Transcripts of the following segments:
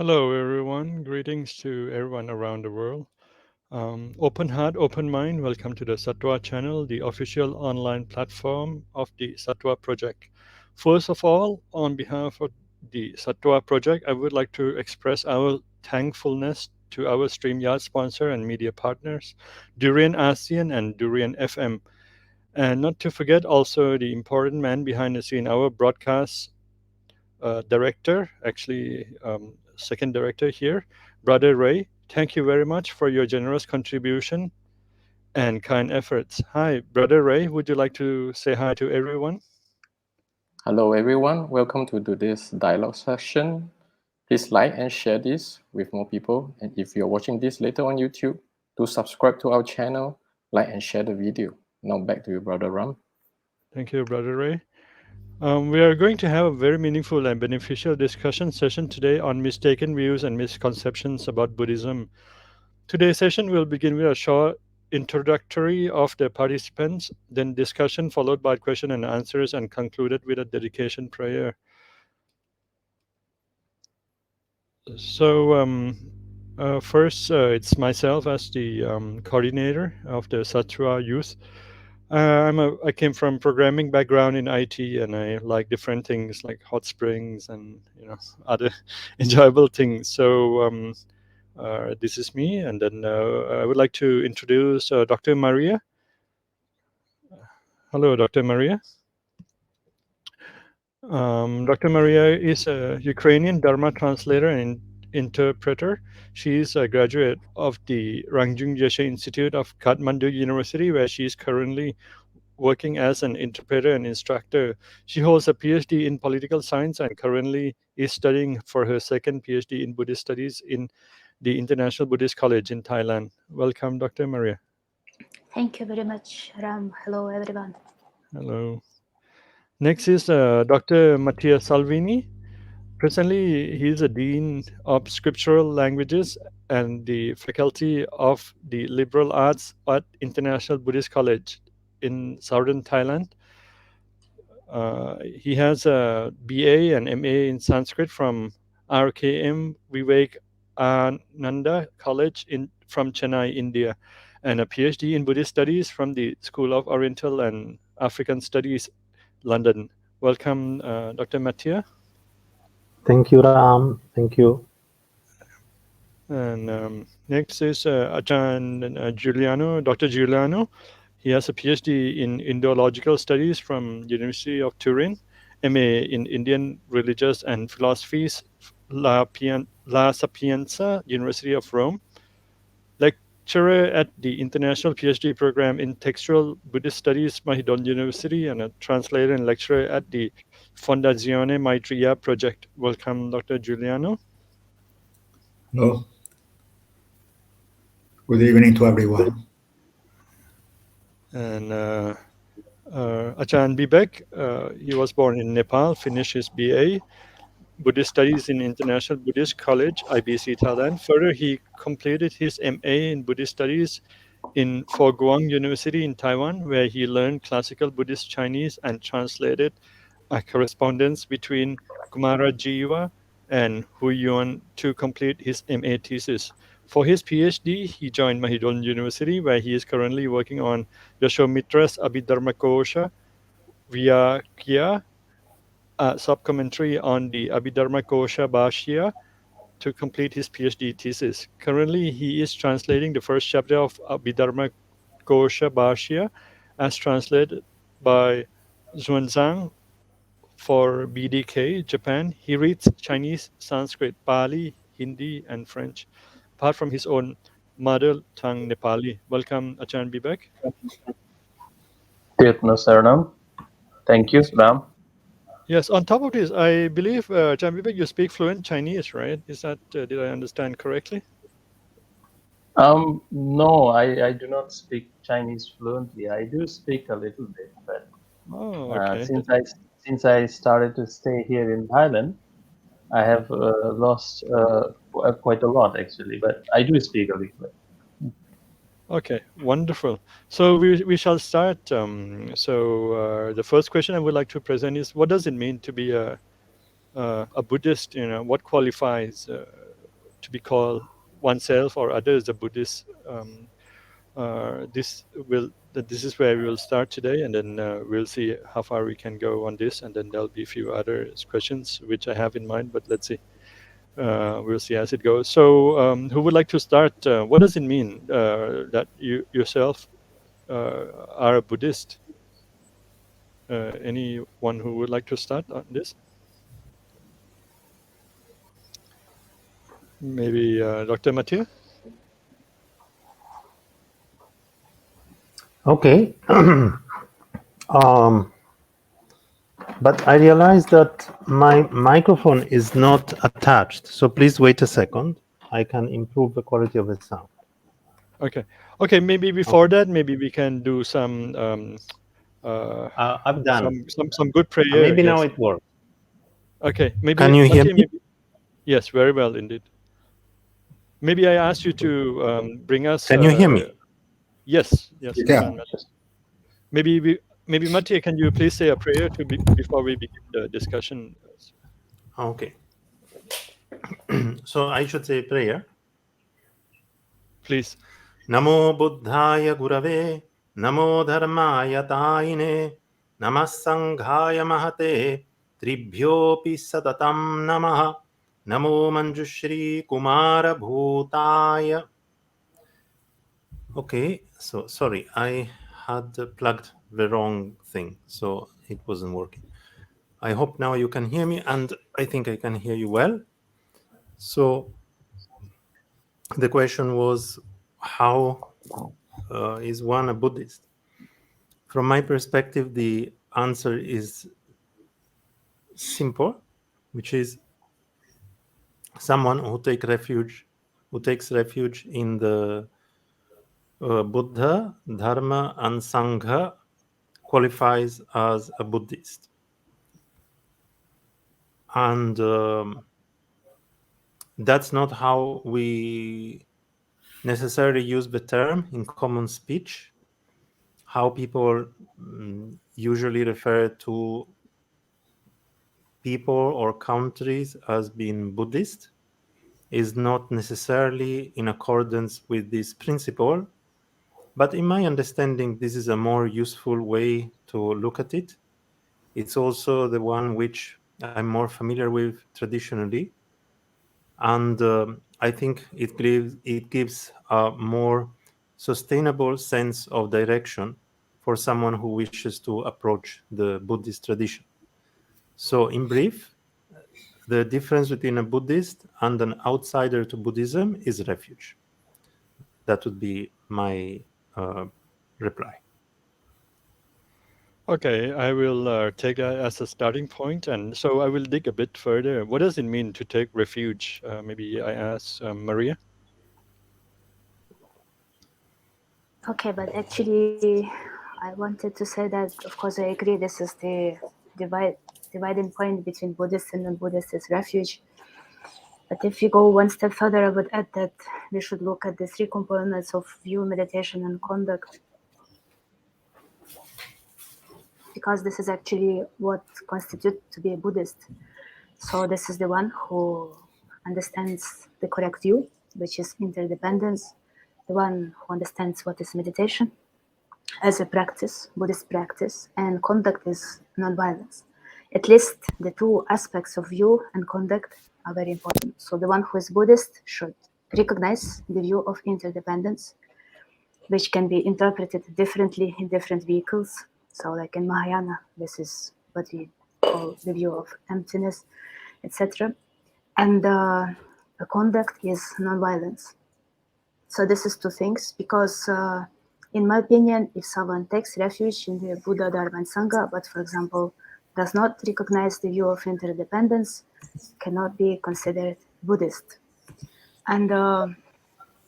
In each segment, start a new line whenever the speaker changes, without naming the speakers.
Hello, everyone. Greetings to everyone around the world. Open heart, open mind. Welcome to the Sattva channel, the official online platform of the Sattva project. First of all, on behalf of the Sattva project, I would like to express our thankfulness to our StreamYard sponsor and media partners, Durian ASEAN and Durian FM. And not to forget also the important man behind the scene, our broadcast director, actually second director here, Brother Ray. Thank you very much for your generous contribution and kind efforts. Hi, Brother Ray. Would you like to say hi to everyone?
Hello everyone, welcome to today's dialogue session. Please like and share this with more people. And if you're watching this later on YouTube, do subscribe to our channel, like and share the video. Now back to you, Brother Ram.
Thank you, Brother Ray. We are going to have a very meaningful and beneficial discussion session today on mistaken views and misconceptions about Buddhism. Today's session will begin with a short introductory of the participants, then discussion followed by question and answers, and concluded with a dedication prayer. So first, it's myself as the coordinator of the Sattva youth. I came from programming background in IT, and I like different things like hot springs and other enjoyable things. So this is me, and then I would like to introduce Dr. Maria. Hello, Dr. Maria. Dr. Maria is a Ukrainian Dharma translator and interpreter. She is a graduate of the Rangjung Yeshe Institute of Kathmandu University, where she is currently working as an interpreter and instructor. She holds a PhD in political science and currently is studying for her second PhD in Buddhist studies in the International Buddhist College in Thailand. Welcome, Dr. Maria.
Thank you very much, Ram. Hello, everyone.
Hello. Next is Dr. Mattia Salvini. Presently, he is a Dean of Scriptural Languages and the Faculty of the Liberal Arts at International Buddhist College in southern Thailand. He has a BA and MA in Sanskrit from RKM Vivek Ananda College from Chennai, India, and a PhD in Buddhist Studies from the School of Oriental and African Studies, London. Welcome, Dr. Mattia.
Thank you, Ram. Thank you.
And next is Giuliano, Dr. Giuliano. He has a PhD in Indological Studies from University of Turin, MA in Indian Religious and Philosophies, La Sapienza, University of Rome, lecturer at the International PhD Program in Textual Buddhist Studies, Mahidol University, and a translator and lecturer at the Fondazione Maitreya Project. Welcome, Dr. Giuliano.
Hello. Good evening to everyone.
And Achan Bibek, he was born in Nepal, finished his BA, Buddhist Studies in International Buddhist College, IBC, Thailand. Further, he completed his MA in Buddhist Studies in Foguang University in Taiwan, where he learned classical Buddhist Chinese and translated a correspondence between Kumara Jiva and Hu Yuan to complete his MA thesis. For his PhD, he joined Mahidol University, where he is currently working on Yashomitra's Abhidharmakosha Vyakya, a sub-commentary on the Abhidharmakosha Bhashya, to complete his PhD thesis. Currently, he is translating the first chapter of Abhidharmakosha Bhashya as translated by Xuanzang for BDK, Japan. He reads Chinese, Sanskrit, Pali, Hindi, and French, apart from his own mother tongue, Nepali. Welcome, Achan Bibek.
Saranam. Thank you, Ram.
Yes, on top of this, I believe, Achan Bibek, you speak fluent Chinese, right? Is that, did I understand correctly?
No, I do not speak Chinese fluently. I do speak a little bit, but
okay.
Since I started to stay here in Thailand, I have lost quite a lot actually, but I do speak a little bit.
Okay, wonderful. So we shall start. The first question I would like to present is, what does it mean to be a Buddhist? What qualifies to be called oneself or others a Buddhist. This is where we will start today, and then we'll see how far we can go on this, and then there'll be a few other questions which I have in mind, but let's see. We'll see as it goes. So who would like to start? What does it mean that you yourself are a Buddhist? Anyone who would like to start on this? Maybe Dr. Mattia?
Okay. But I realized that my microphone is not attached. So please wait a second. I can improve the quality of the sound.
Okay. Maybe before that, maybe we can do some
I've done.
some good prayer.
Maybe now
Yes.
it works.
Okay. Maybe
Can you hear
Mattia,
me?
Yes, very well indeed. Maybe I ask you to bring us.
Can you hear me?
Yes.
Yeah.
Maybe Mattia, can you please say a prayer before we begin the discussion?
Okay. So I should say prayer.
Please.
Namo Buddhaya Gurave, Namo Dharmaya Taine, Namah Sanghaya Mahate, Tribhyopi Satatam Namaha, Namo Manjushri Kumara Bhutaya. Okay, so sorry, I had plugged the wrong thing, so it wasn't working. I hope now you can hear me, and I think I can hear you well. So the question was, how is one a Buddhist? From my perspective, the answer is simple, which is someone who takes refuge in the Buddha, Dharma, and Sangha qualifies as a Buddhist. And that's not how we necessarily use the term in common speech. How people usually refer to people or countries as being Buddhist is not necessarily in accordance with this principle. But in my understanding, this is a more useful way to look at it. It's also the one which I'm more familiar with traditionally. And I think it gives a more sustainable sense of direction for someone who wishes to approach the Buddhist tradition. So in brief, the difference between a Buddhist and an outsider to Buddhism is refuge. That would be my reply.
Okay, I will take that as a starting point, and so I will dig a bit further. What does it mean to take refuge? Maybe I ask Maria.
Okay, but actually, I wanted to say that, of course, I agree. This is the dividing point between Buddhist and non-Buddhist is refuge. But if you go one step further, I would add that we should look at the three components of view, meditation, and conduct, because this is actually what constitutes to be a Buddhist. So this is the one who understands the correct view, which is interdependence, the one who understands what is meditation as a practice, Buddhist practice, and conduct is non-violence. At least the two aspects of view and conduct are very important. So the one who is Buddhist should recognize the view of interdependence, which can be interpreted differently in different vehicles. So like in Mahayana, this is what we call the view of emptiness, etc. And the conduct is non-violence. So this is two things, because in my opinion, if someone takes refuge in the Buddha, Dharma, and Sangha, but for example, does not recognize the view of interdependence, cannot be considered Buddhist. And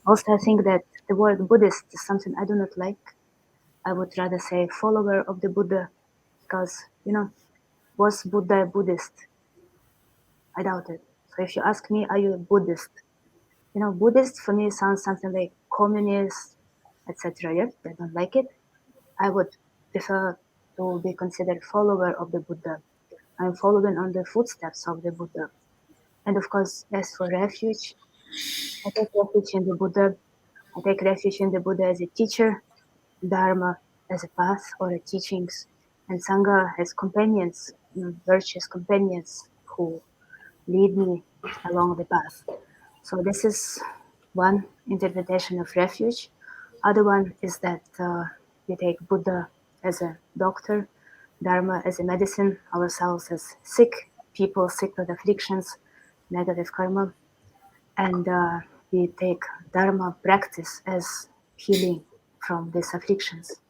also I think that the word Buddhist is something I do not like. I would rather say follower of the Buddha, because, was Buddha a Buddhist? I doubt it. So if you ask me, are you a Buddhist? Buddhist for me sounds something like communist, etc. Yeah, I don't like it. I would prefer to be considered follower of the Buddha. I'm following on the footsteps of the Buddha. And of course, as for refuge, I take refuge in the Buddha. I take refuge in the Buddha as a teacher, Dharma as a path or a teachings, and Sangha as companions, virtuous companions who lead me along the path. So this is one interpretation of refuge. Other one is that we take Buddha as a doctor, Dharma as a medicine, ourselves as sick people, sick with afflictions, negative karma, and we take Dharma practice as healing from these afflictions.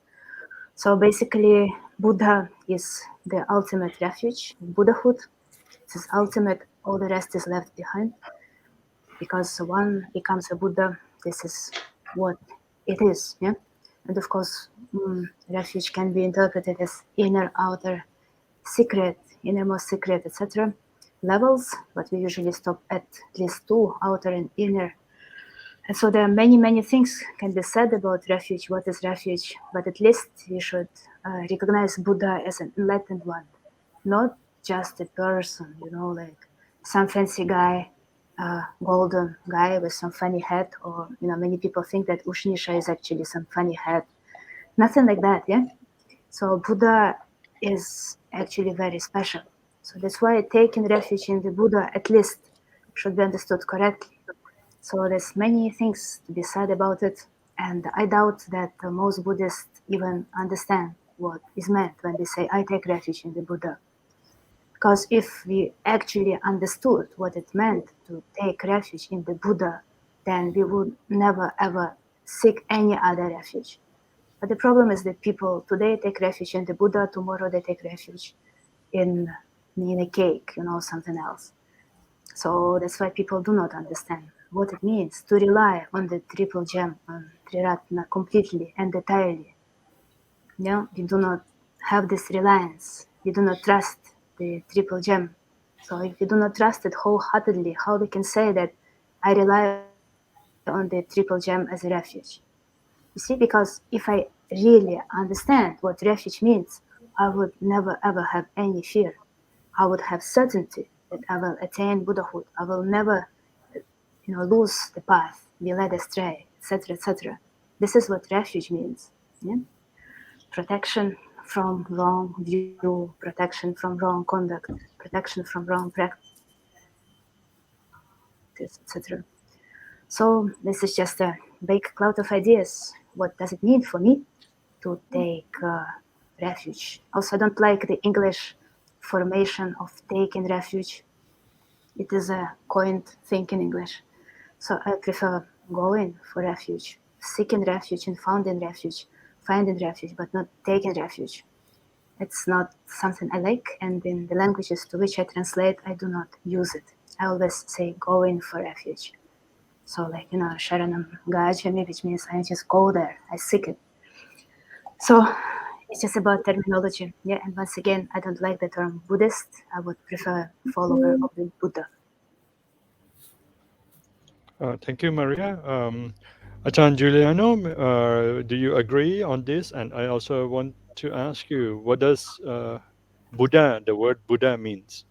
So basically, Buddha is the ultimate refuge. Buddhahood is ultimate, all the rest is left behind. Because one becomes a Buddha, this is what it is. Yeah? And of course, refuge can be interpreted as inner, outer, secret, innermost secret, etc. levels, but we usually stop at least two, outer and inner. And so there are many, many things can be said about refuge. What is refuge? But at least we should recognize Buddha as an enlightened one, not just a person, like some fancy guy, golden guy with some funny hat, or many people think that Ushnisha is actually some funny hat. Nothing like that, yeah. So Buddha is actually very special. So that's why taking refuge in the Buddha at least should be understood correctly. So there's many things to be said about it, and I doubt that most Buddhists even understand what is meant when they say, I take refuge in the Buddha. Because if we actually understood what it meant to take refuge in the Buddha, then we would never ever seek any other refuge. But the problem is that people today take refuge in the Buddha, tomorrow they take refuge in a cake, something else. So that's why people do not understand what it means to rely on the triple gem, on Triratna completely and entirely. We do not have this reliance. We do not trust the triple gem. So if we do not trust it wholeheartedly, how we can say that I rely on the triple gem as a refuge? You see, because if I really understand what refuge means, I would never ever have any fear. I would have certainty that I will attain Buddhahood. I will never, lose the path, be led astray, etc., etc. This is what refuge means. Yeah? Protection from wrong view, protection from wrong conduct, protection from wrong practice, etc. So this is just a big cloud of ideas. What does it mean for me to take refuge? Also, I don't like the English formation of taking refuge. It is a coined thing in English. So I prefer going for refuge, seeking refuge and finding refuge, but not taking refuge. It's not something I like, and in the languages to which I translate, I do not use it. I always say going for refuge. So like, Sharanam Gajami, which means I just go there, I seek it. So it's just about terminology. Yeah, and once again, I don't like the term Buddhist. I would prefer follower of the Buddha.
Thank you, Maria. Ajahn Giuliano, do you agree on this? And I also want to ask you, what does Buddha, the word Buddha means?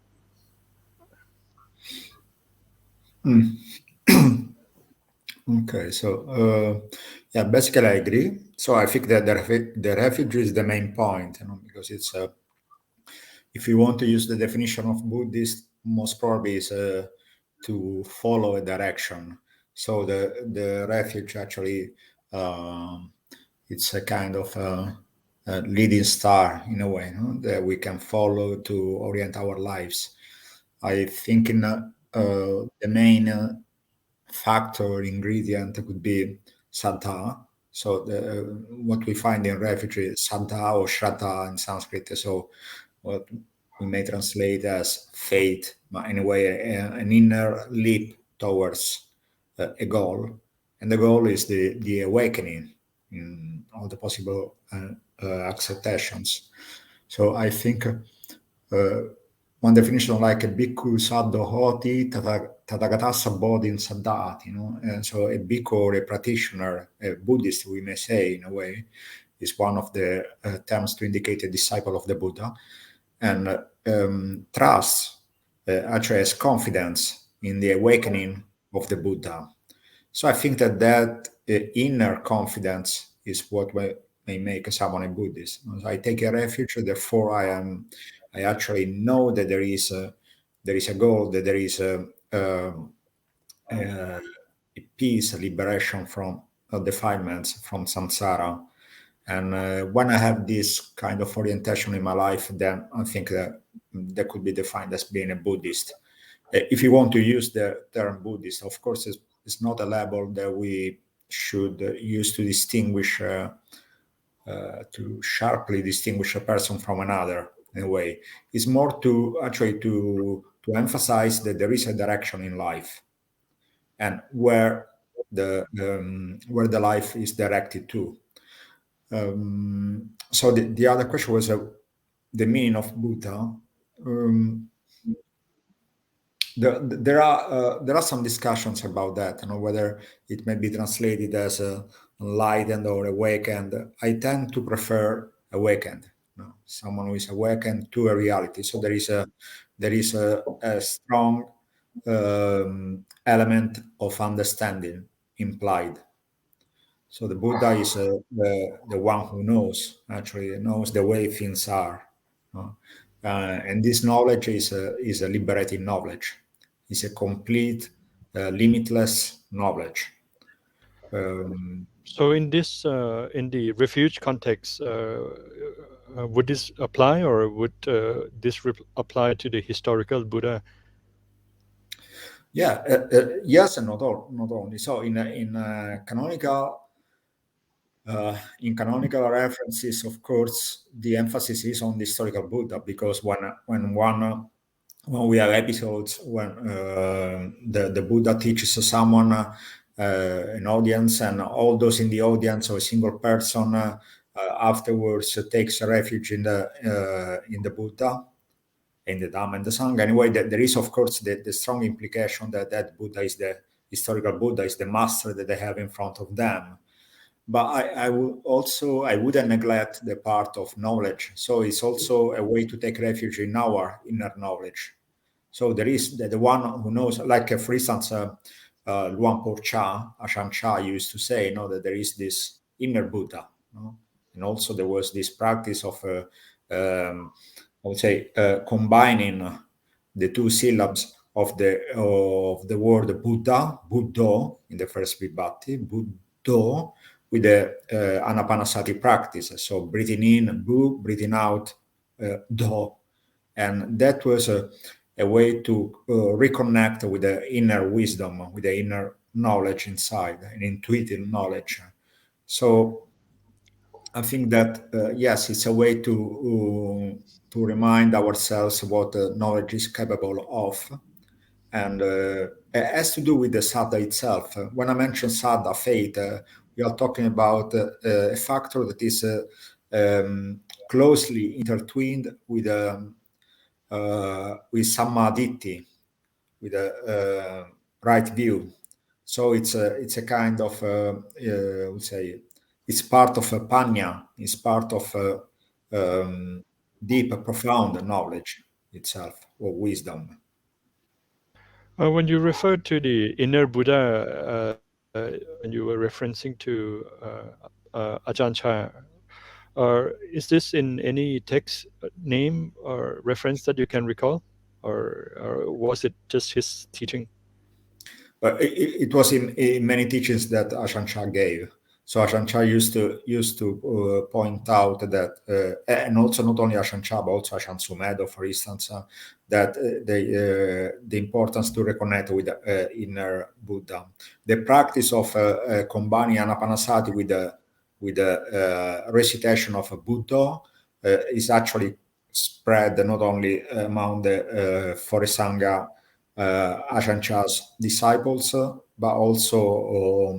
Okay, so yeah, basically I agree. So I think that the refuge is the main point, because it's if you want to use the definition of Buddhist, most probably is to follow a direction. So the refuge actually it's a kind of a leading star in a way, that we can follow to orient our lives. I think the main factor ingredient could be saddha. So what we find in refuge is saddha or shraddha in Sanskrit. So what we may translate as faith, but in a way an inner leap towards a goal. And the goal is the awakening in all the possible acceptations. So I think one definition like a bhikkhu saddo hoti tathagatassa bodhin saddhat, and so a bhikkhu or a practitioner, a Buddhist, we may say in a way, is one of the terms to indicate a disciple of the Buddha, and trust actually has confidence in the awakening of the Buddha. So I think that inner confidence is what may make someone a Buddhist. I take a refuge, therefore I actually know that there is a goal, that there is a peace, a liberation from defilements, from samsara. And when I have this kind of orientation in my life, then I think that could be defined as being a Buddhist. If you want to use the term Buddhist, of course, it's not a label that we should use to distinguish, to sharply distinguish a person from another. In a way, it's more to actually to emphasize that there is a direction in life, and where the life is directed to. So the other question was the meaning of Buddha. There are some discussions about that, whether it may be translated as enlightened or awakened. I tend to prefer awakened. Someone who is awakened to a reality. So there is a strong element of understanding implied. So the Buddha is the one who knows the way things are, and this knowledge is a liberating knowledge. It's a complete, limitless knowledge.
So in this, in the refuge context, would this apply, or would this apply to the historical Buddha?
Yeah, yes, and not only. So in canonical references, of course, the emphasis is on the historical Buddha, because when we have episodes when the Buddha teaches someone, an audience, and all those in the audience or a single person afterwards takes refuge in the Buddha, in the Dharma and the Sangha. Anyway, there is, of course, the strong implication that Buddha is the historical Buddha, is the master that they have in front of them. But I wouldn't neglect the part of knowledge. So it's also a way to take refuge in our inner knowledge. So there is the one who knows, like for instance, Luang Cha, Ashan Cha used to say, that there is this inner Buddha, and also there was this practice of, I would say, combining the two syllabs of the word Buddha, Buddho in the first Vibhati, Buddho, with the Anapanasati practice. So breathing in, Bu, breathing out, Do. And that was a way to reconnect with the inner wisdom, with the inner knowledge inside, an intuitive knowledge. So I think that, yes, it's a way to remind ourselves what knowledge is capable of. And it has to do with the saddha itself. When I mention saddha, faith, we are talking about a factor that is closely intertwined with samadhi, with a right view. So it's a kind of, I would say, it's part of a panya, it's part of deep, profound knowledge itself, or wisdom.
When you refer to the inner Buddha, when you were referencing to Ajahn Chah, is this in any text name or reference that you can recall, or was it just his teaching?
It was in many teachings that Ajahn Chah gave. So Ajahn Chah used to point out that, and also not only Ajahn Chah, but also Ajahn Sumedho, for instance, that the importance to reconnect with the inner Buddha. The practice of combining Anapanasati with the recitation of a Buddha is actually spread not only among the Forest Sangha Ajahn Chah's disciples, but also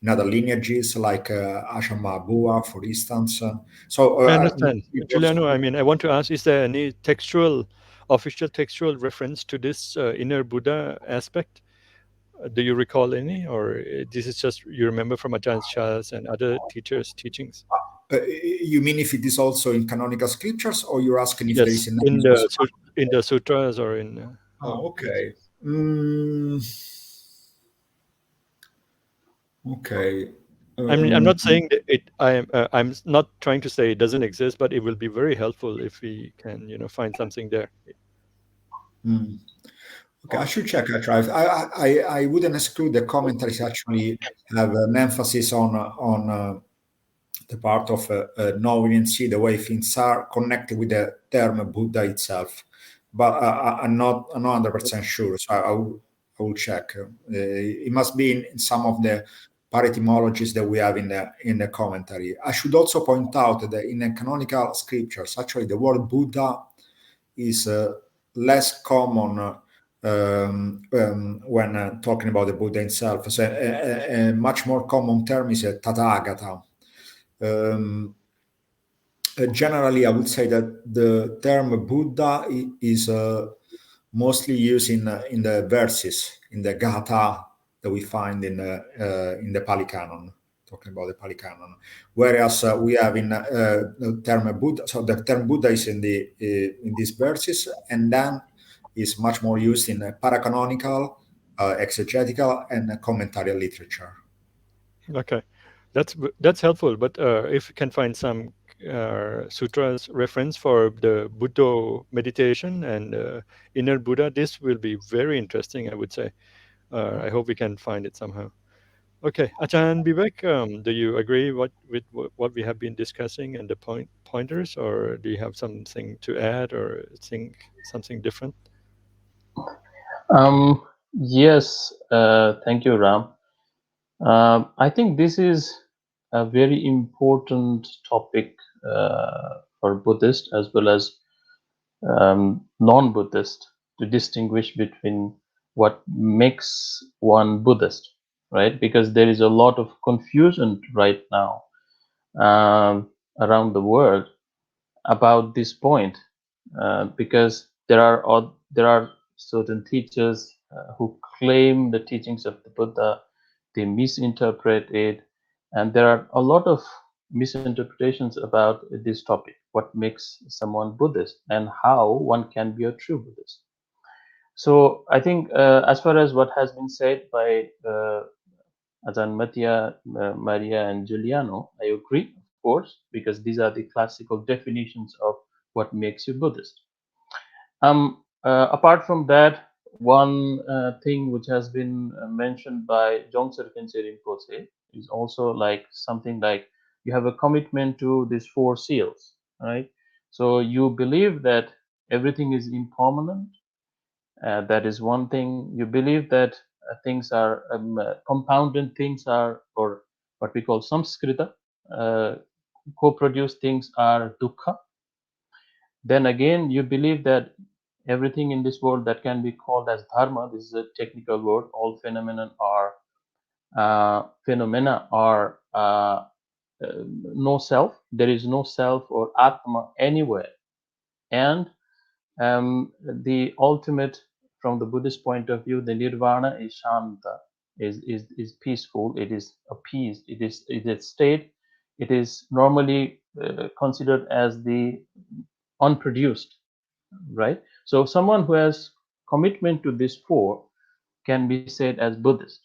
in other lineages like Ajahn Mahabua, for instance. So
I understand. Giuliano, I mean, I want to ask, is there any official textual reference to this inner Buddha aspect? Do you recall any, or this is just you remember from Ajahn Chah's and other teachers' teachings?
You mean if it is also in canonical scriptures, or you're asking if there is
Yes,
an
in the sutras or in.
okay. Okay.
I'm not saying that I'm not trying to say it doesn't exist, but it will be very helpful if we can, find something there.
Okay, I should check archives. I wouldn't exclude the commentaries actually have an emphasis on the part of knowing and see the way things are connected with the term Buddha itself. But I'm not 100% sure, so I will check. It must be in some of the etymologies that we have in the commentary. I should also point out that in the canonical scriptures, actually the word Buddha is less common when talking about the Buddha himself. So a much more common term is Tathagata. Generally, I would say that the term Buddha is mostly used in the verses, in the Gatha that we find in the Pali Canon, talking about the Pali Canon. Whereas we have in the term Buddha, so the term Buddha is in these verses, and then is much more used in paracanonical, exegetical, and commentarial literature.
Okay, that's helpful. But if you can find some sutras reference for the Buddha meditation and inner Buddha, this will be very interesting, I would say. I hope we can find it somehow. Okay, Ajahn Bibek, do you agree with what we have been discussing and the pointers, or do you have something to add or think something different?
Yes, thank you, Ram. I think this is a very important topic for Buddhist as well as non-Buddhist to distinguish between what makes one Buddhist, right? Because there is a lot of confusion right now around the world about this point, because there are certain teachers who claim the teachings of the Buddha, they misinterpret it, and there are a lot of misinterpretations about this topic: what makes someone Buddhist and how one can be a true Buddhist. So I think, as far as what has been said by Ajahn Mattia, Maria, and Giuliano, I agree, of course, because these are the classical definitions of what makes you Buddhist. Apart from that, one thing which has been mentioned by Jongser Khyentse Rinpoche is also like something like you have a commitment to these 4 seals, right? So you believe that everything is impermanent. That is one thing. You believe that things are compounded things are, or what we call samskrita, co-produced things are dukkha. Then again, you believe that everything in this world that can be called as dharma, this is a technical word, all phenomena are no self. There is no self or atma anywhere. And the ultimate, from the Buddhist point of view, the nirvana is shanta, is peaceful. It is appeased. It is a state. It is normally considered as the unproduced, right? So someone who has commitment to these 4 can be said as Buddhist.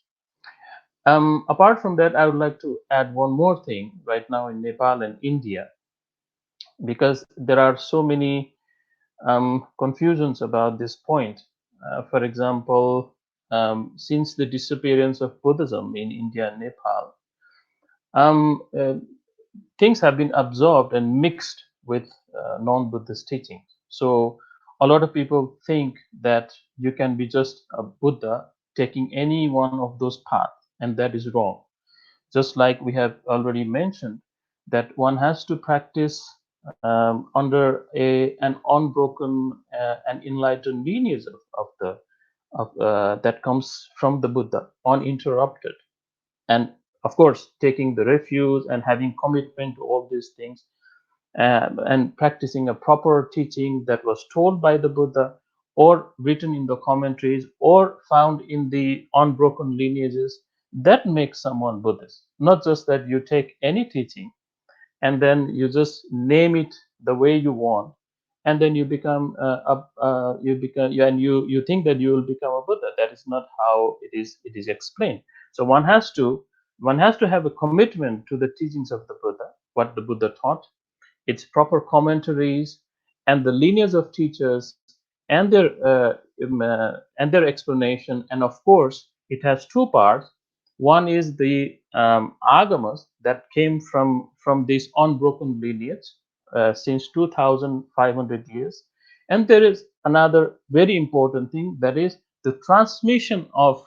Apart from that, I would like to add one more thing right now in Nepal and India, because there are so many confusions about this point. For example, since the disappearance of Buddhism in India and Nepal, things have been absorbed and mixed with non-Buddhist teachings. So a lot of people think that you can be just a Buddha taking any one of those paths, and that is wrong. Just like we have already mentioned, that one has to practice under an unbroken and enlightened lineage that comes from the Buddha, uninterrupted. And of course, taking the refuge and having commitment to all these things, and practicing a proper teaching that was told by the Buddha or written in the commentaries or found in the unbroken lineages, that makes someone Buddhist. Not just that you take any teaching and then you just name it the way you want, and then you become you think that you will become a Buddha. That is not how it is explained. So one has to one has to have a commitment to the teachings of the Buddha, what the Buddha taught, its proper commentaries, and the lineage of teachers and their explanation. And of course, it has two parts. One is the agamas that came from this unbroken lineage since 2,500 years. And there is another very important thing, that is the transmission of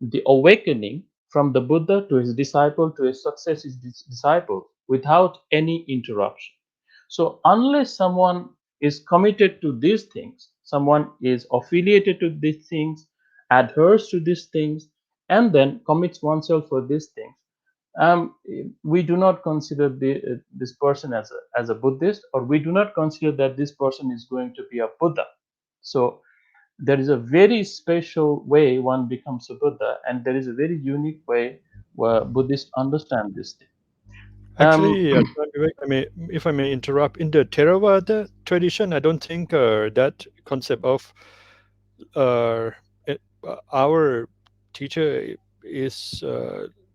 the awakening from the Buddha to his disciple to his successive disciple without any interruption. So, unless someone is committed to these things, someone is affiliated to these things, adheres to these things, and then commits oneself for these things, we do not consider this person as a Buddhist, or we do not consider that this person is going to be a Buddha. So, there is a very special way one becomes a Buddha, and there is a very unique way where Buddhists understand this thing.
Actually, if I may interrupt, in the Theravada tradition, I don't think that concept of uh, our teacher is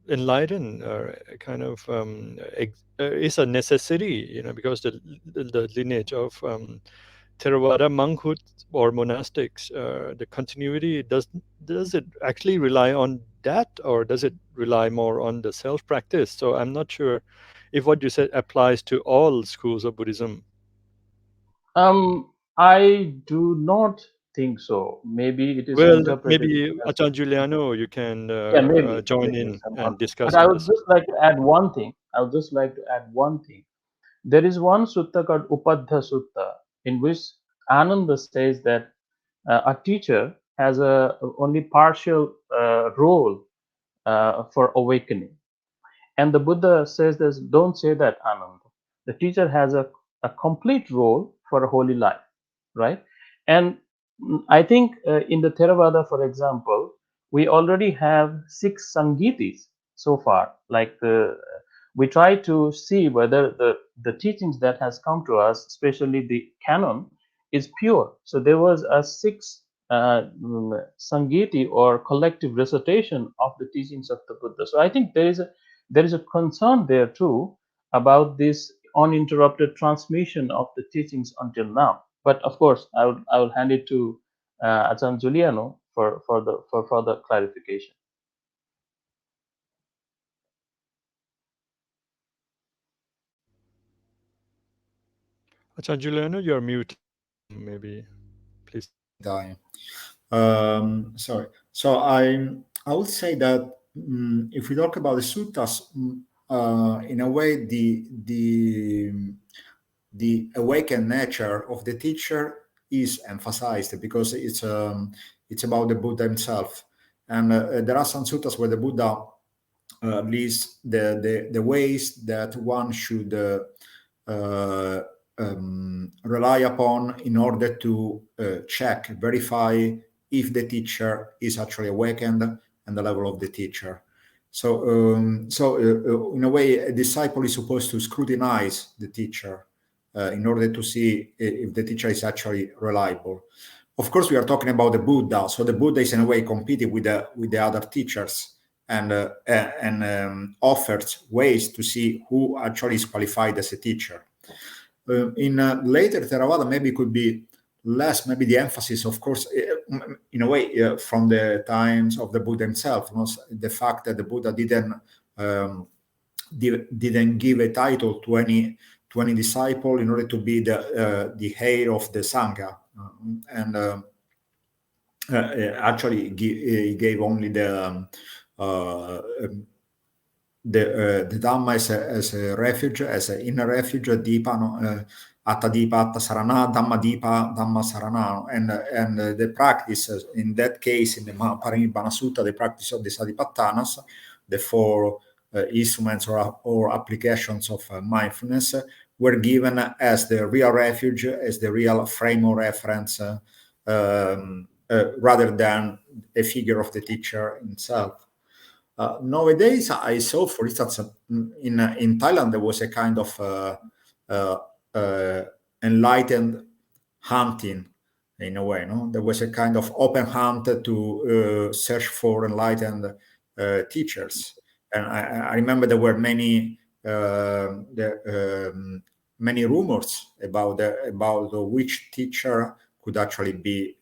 enlightened, kind of is a necessity, because the lineage of Theravada monkhood or monastics, the continuity, does it actually rely on that, or does it rely more on the self practice? So I'm not sure if what you said applies to all schools of Buddhism.
I do not think so. Maybe it is
Well,
interpreted
maybe
as,
Ajahn Giuliano, you can
yeah, maybe
join in
someone.
and
But
discuss
I
on
would
this.
just like to add one thing. I would just like to add one thing. There is one sutta called Upadha Sutta, in which Ananda says that a teacher has a only partial role for awakening. And the Buddha says this, don't say that, Ananda. The teacher has a complete role for a holy life, right? And I think in the Theravada, for example, we already have 6 Sangitis so far. Like we try to see whether the teachings that has come to us, especially the canon, is pure. So there was a 6 Sangiti or collective recitation of the teachings of the Buddha. So I think there is a concern there too about this uninterrupted transmission of the teachings until now. But of course, I will hand it to Ajahn Giuliano for further clarification.
Ajahn Giuliano, you're muted. Maybe, please.
Dying. Sorry. So I would say that if we talk about the suttas, in a way, the awakened nature of the teacher is emphasized because it's about the Buddha himself, and there are some suttas where the Buddha lists the ways that one should uh, rely upon in order to verify if the teacher is actually awakened and the level of the teacher. So, in a way, a disciple is supposed to scrutinize the teacher in order to see if the teacher is actually reliable. Of course, we are talking about the Buddha, so the Buddha is in a way competing with the other teachers and offers ways to see who actually is qualified as a teacher. In later Theravada, maybe it could be less, maybe the emphasis, of course, in a way, from the times of the Buddha himself, the fact that the Buddha didn't give a title to any disciple in order to be the heir of the Sangha, and actually he gave only the Dhamma as a refuge, as an inner refuge, Dipa, Atta Dipa, Atta Sarana, Dhamma Dipa, Dhamma Sarana, and the practice in that case in the Parinibbana Sutta, the practice of the Satipatthanas, the 4 instruments or applications of mindfulness, were given as the real refuge, as the real frame of reference, rather than a figure of the teacher himself. Nowadays, I saw, for instance, in Thailand, there was a kind of enlightened hunting, in a way. No, there was a kind of open hunt to search for enlightened teachers, And I remember there were many many rumors about which teacher could actually be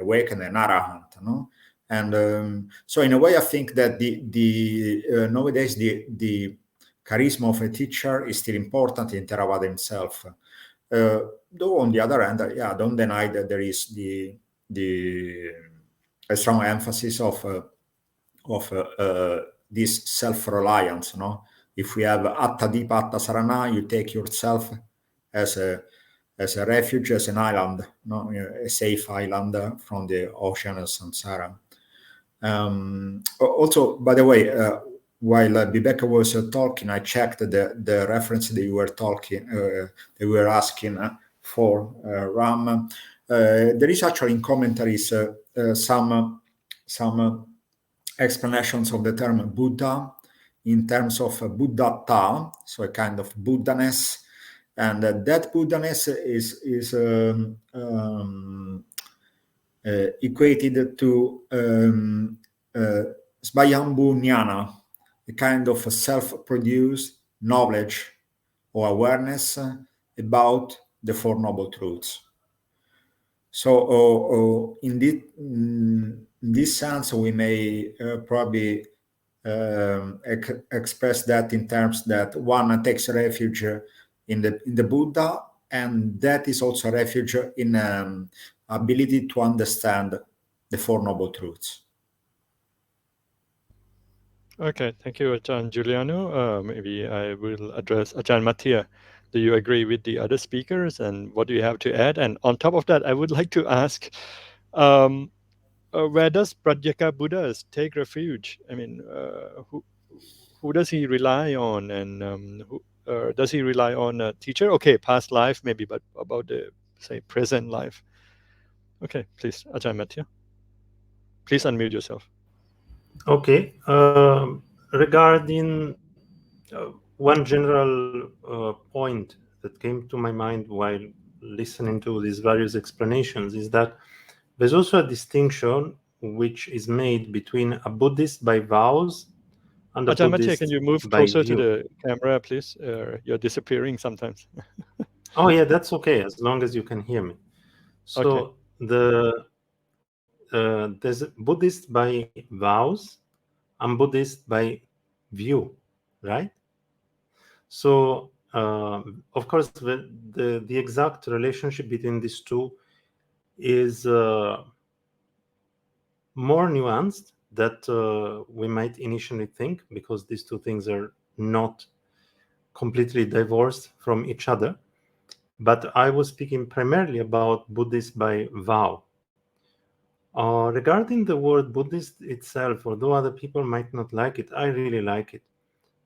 awakened an arahant, no? And so in a way, I think that the nowadays the charisma of a teacher is still important in Theravada himself. Though on the other hand, yeah, don't deny that there is a strong emphasis of this self-reliance. No, if we have atta dipa atta sarana, you take yourself as a refuge, as an island, no, a safe island from the ocean of samsara. Also, by the way, while Bibek was talking, I checked the reference that you were talking, that we were asking for, Ram. There is actually in commentaries some explanations of the term Buddha in terms of Buddhata, so a kind of Buddhaness, and that Buddhaness is equated to Svayambhu Jnana, a kind of self-produced knowledge or awareness about the Four Noble Truths. So in this sense, we may probably express that in terms that one takes refuge in the Buddha, and that is also refuge in ability to understand the Four Noble Truths.
Okay, thank you, Ajahn Giuliano. Maybe I will address Ajahn Mattia. Do you agree with the other speakers, and what do you have to add? And on top of that, I would like to ask, where does Pratyeka Buddha take refuge? I mean, who does he rely on, and does he rely on a teacher? Okay, past life maybe, but about the, say, present life. Okay, please, Ajahn Mattia. Please unmute yourself.
Okay. Regarding one general point that came to my mind while listening to these various explanations is that there's also a distinction which is made between a Buddhist by vows and a
Ajahn Mattia,
Buddhist
can you move
by
closer to
view.
the camera, please? You're disappearing sometimes.
Oh yeah, that's okay, as long as you can hear me. So there's Buddhist by vows and Buddhist by view, right? So of course, the exact relationship between these two is more nuanced that we might initially think, because these two things are not completely divorced from each other. But I was speaking primarily about Buddhist by vow. Regarding the word Buddhist itself, although other people might not like it, I really like it.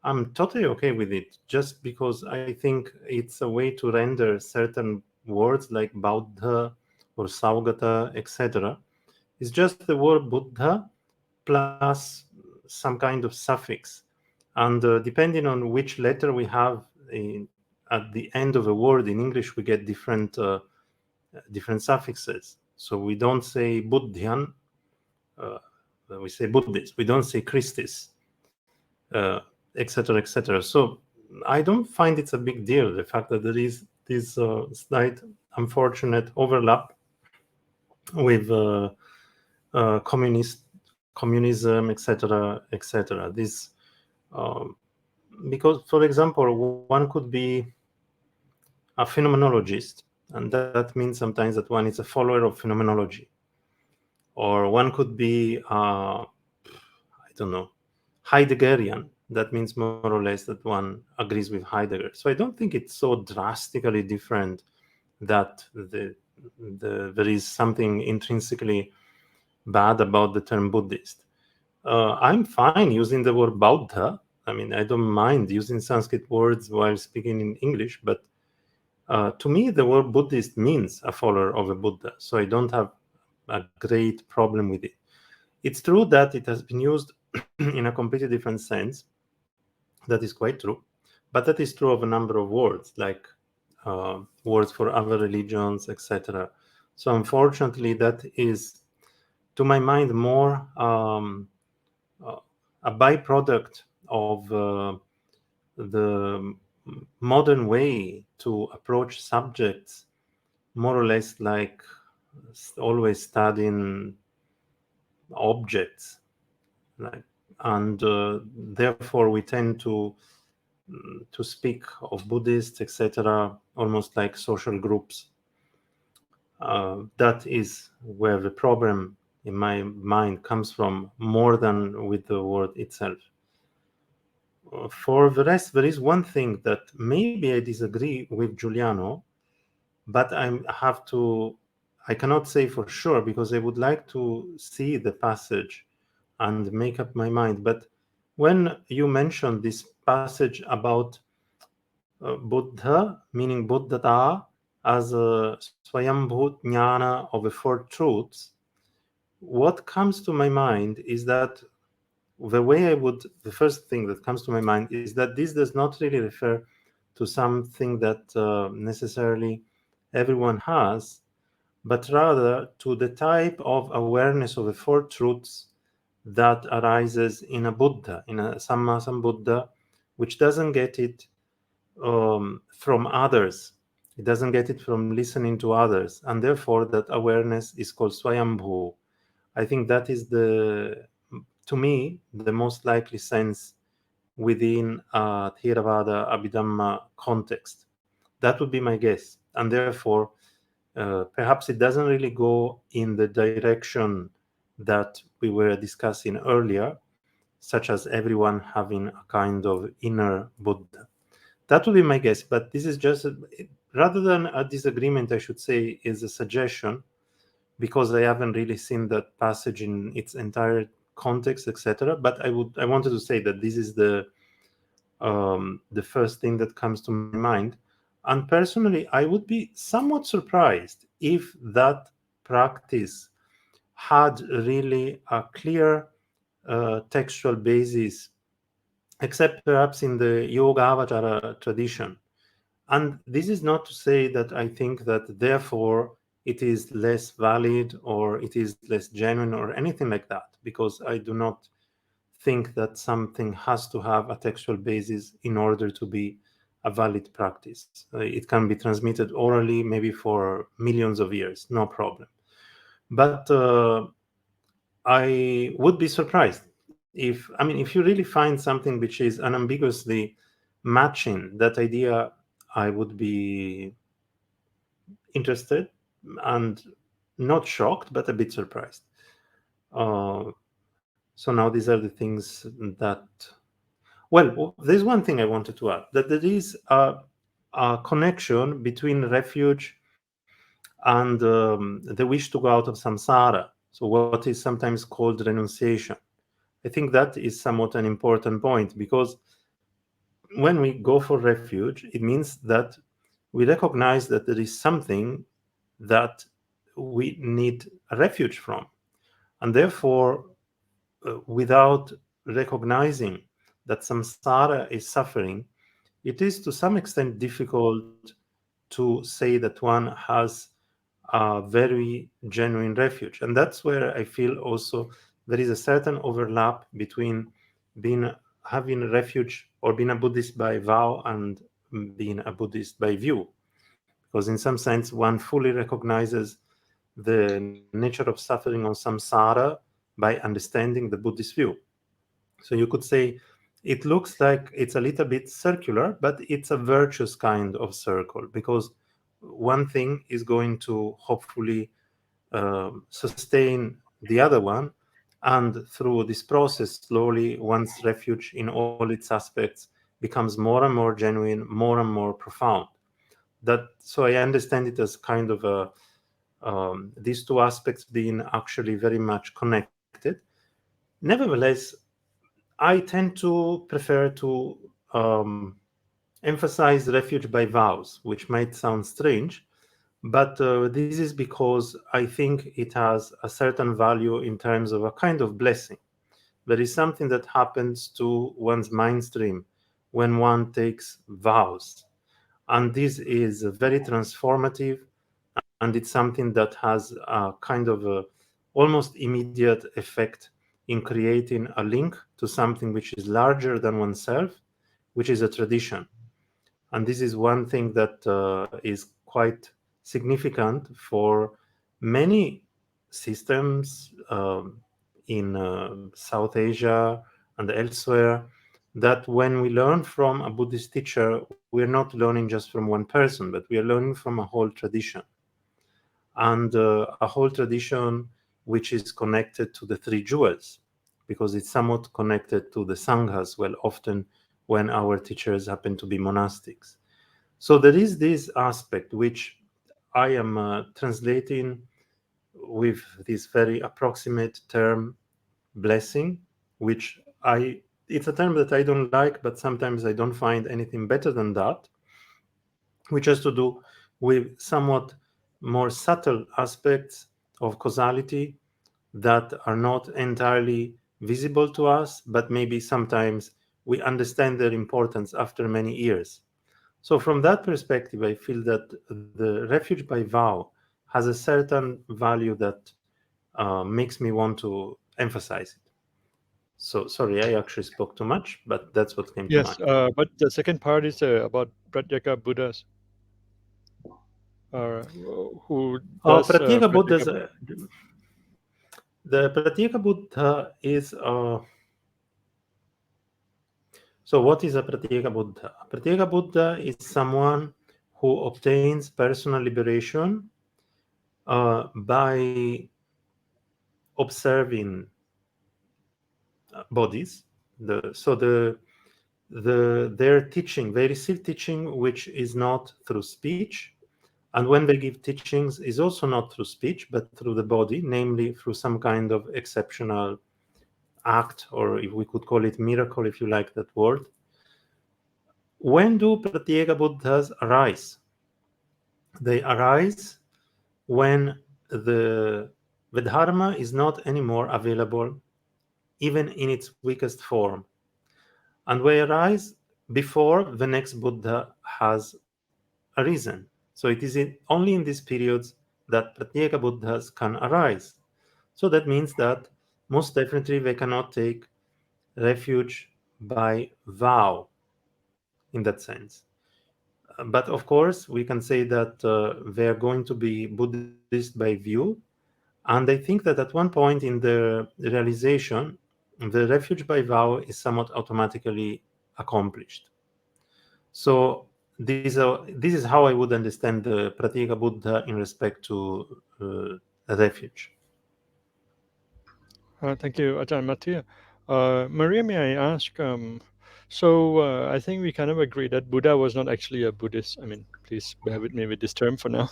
I'm totally okay with it, just because I think it's a way to render certain words like Buddha or Saugata, etc. It's just the word Buddha plus some kind of suffix. And depending on which letter we have at the end of a word in English, we get different suffixes. So we don't say Buddhian, we say Buddhist. We don't say Christis, etc., etc. So I don't find it's a big deal, the fact that there is this slight unfortunate overlap with communism, etc., etc. This because, for example, one could be a phenomenologist, and that means sometimes that one is a follower of phenomenology, or one could be I don't know, Heideggerian. That means more or less that one agrees with Heidegger. So I don't think it's so drastically different that there is something intrinsically bad about the term Buddhist. I'm fine using the word Buddha. I mean, I don't mind using Sanskrit words while speaking in English, but to me, the word Buddhist means a follower of a Buddha. So I don't have a great problem with it. It's true that it has been used in a completely different sense. That is quite true. But that is true of a number of words, like words for other religions, etc. So unfortunately, that is, to my mind, more a byproduct of the modern way to approach subjects, more or less like always studying objects, like, and therefore we tend to speak of Buddhists, etc., almost like social groups. That is where the problem in my mind comes from, more than with the word itself. For the rest, there is one thing that maybe I disagree with Giuliano, but I cannot say for sure because I would like to see the passage and make up my mind. But when you mentioned this passage about Buddha, meaning Buddhata, as a Swayambhu Jnana of the Four Truths, what comes to my mind is that the first thing that comes to my mind is that this does not really refer to something that necessarily everyone has, but rather to the type of awareness of the Four Truths that arises in a Buddha, in a Sammasambuddha, which doesn't get it from others. It doesn't get it from listening to others, and therefore that awareness is called Swayambhu. I think that is to me, the most likely sense within a Theravada Abhidhamma context. That would be my guess, and therefore, perhaps it doesn't really go in the direction that we were discussing earlier, such as everyone having a kind of inner Buddha. That would be my guess, but this is just rather than a disagreement, I should say, is a suggestion, because I haven't really seen that passage in its entire context, etc. But I wanted to say that this is the first thing that comes to my mind. And personally, I would be somewhat surprised if that practice had really a clear textual basis, except perhaps in the Yoga-Avachara tradition. And this is not to say that I think that therefore it is less valid or it is less genuine or anything like that, because I do not think that something has to have a textual basis in order to be a valid practice. It can be transmitted orally, maybe for millions of years, no problem. But I would be surprised if you really find something which is unambiguously matching that idea, I would be interested and not shocked, but a bit surprised. So now these are the things that, well, there's one thing I wanted to add, that there is a connection between refuge and the wish to go out of samsara. So what is sometimes called renunciation. I think that is somewhat an important point, because when we go for refuge, it means that we recognize that there is something that we need a refuge from. And therefore, without recognizing that samsara is suffering, it is to some extent difficult to say that one has a very genuine refuge. And that's where I feel also there is a certain overlap between having a refuge or being a Buddhist by vow and being a Buddhist by view. Because in some sense, one fully recognizes the nature of suffering on samsara by understanding the Buddhist view. So you could say it looks like it's a little bit circular, but it's a virtuous kind of circle, because one thing is going to hopefully sustain the other one. And through this process, slowly, one's refuge in all its aspects becomes more and more genuine, more and more profound. So I understand it as kind of these two aspects being actually very much connected. Nevertheless, I tend to prefer to emphasize refuge by vows, which might sound strange, but this is because I think it has a certain value in terms of a kind of blessing. There is something that happens to one's mind stream when one takes vows. And this is very transformative, and it's something that has a kind of a almost immediate effect in creating a link to something which is larger than oneself, which is a tradition. And this is one thing that is quite significant for many systems in South Asia and elsewhere, that when we learn from a Buddhist teacher, we're not learning just from one person, but we are learning from a whole tradition. And a whole tradition which is connected to the three jewels, because it's somewhat connected to the Sangha as well, often when our teachers happen to be monastics. So there is this aspect which I am translating with this very approximate term, blessing, which it's a term that I don't like, but sometimes I don't find anything better than that, which has to do with somewhat more subtle aspects of causality that are not entirely visible to us, but maybe sometimes we understand their importance after many years. So from that perspective, I feel that the refuge by vow has a certain value that makes me want to emphasize it. So sorry, I actually spoke too much, but that's what came to
Yes,
mind.
but the second part is about Pratyeka Buddhas. Who does
Pratyeka Buddhas,
Pratyeka?
the Pratyeka Buddha is so what is a Pratyeka Buddha? A Pratyeka Buddha is someone who obtains personal liberation by observing bodies. Their teaching, they receive teaching which is not through speech, and when they give teachings is also not through speech but through the body, namely through some kind of exceptional act, or if we could call it miracle, if you like that word. When do Pratyeka Buddhas arise? They arise when the Dharma is not anymore available, even in its weakest form. And they arise before the next Buddha has arisen. So it is only in these periods that Pratyeka Buddhas can arise. So that means that most definitely they cannot take refuge by vow in that sense. But of course, we can say that they are going to be Buddhist by view. And I think that at one point in the realization, the refuge by vow is somewhat automatically accomplished. So this is how I would understand the Pratyeka Buddha in respect to refuge.
Thank you, Ajahn Mattia. Maria, may I ask? So I think we kind of agree that Buddha was not actually a Buddhist. I mean, please bear with me with this term for now.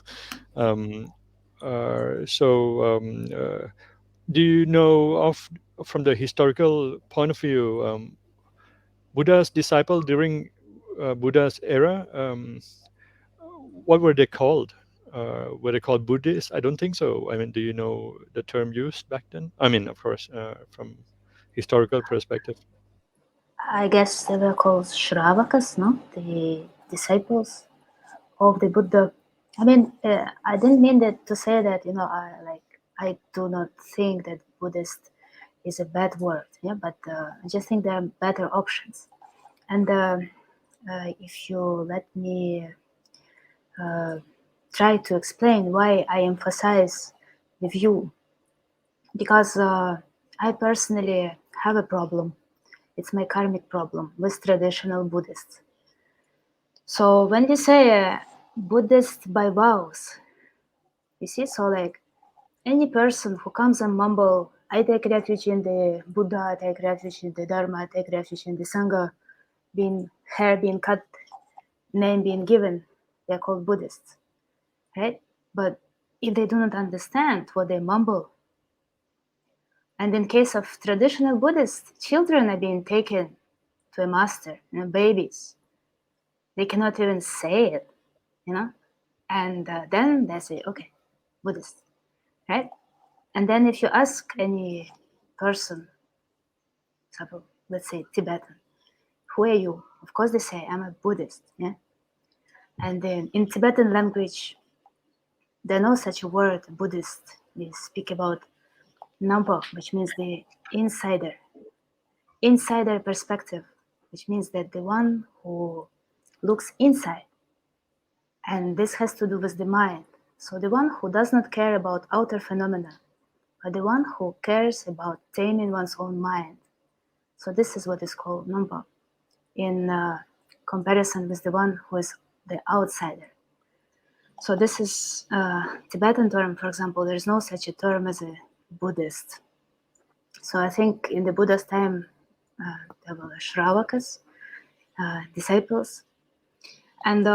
Um, do you know of, from the historical point of view, Buddha's disciple during Buddha's era? What were they called? Were they called Buddhists? I don't think so. I mean, do you know the term used back then? I mean, of course, from historical perspective.
I guess they were called Shravakas, no? The disciples of the Buddha. I mean, I didn't mean that to say that, I do not think that Buddhist is a bad word, yeah, but I just think there are better options. And if you let me try to explain why I emphasize the view, because I personally have a problem. It's my karmic problem with traditional Buddhists. So when you say Buddhist by vows, you see, so like any person who comes and mumble, I take refuge in the Buddha, I take refuge in the Dharma, I take refuge in the Sangha, hair being cut, name being given, they're called Buddhists, right? But if they do not understand what they mumble, and in case of traditional Buddhists, children are being taken to a master, babies, they cannot even say it, and then they say, okay, Buddhist, right? And then if you ask any person, suppose, let's say Tibetan, who are you? Of course they say, I'm a Buddhist, yeah? And then in Tibetan language, there's no such a word, Buddhist. We speak about Nampa, which means the insider perspective, which means that the one who looks inside, and this has to do with the mind. So the one who does not care about outer phenomena, but the one who cares about taming one's own mind. So this is what is called Nampa, in comparison with the one who is the outsider. So this is Tibetan term, for example. There is no such a term as a Buddhist. So I think in the Buddha's time, there were Shravakas, disciples. And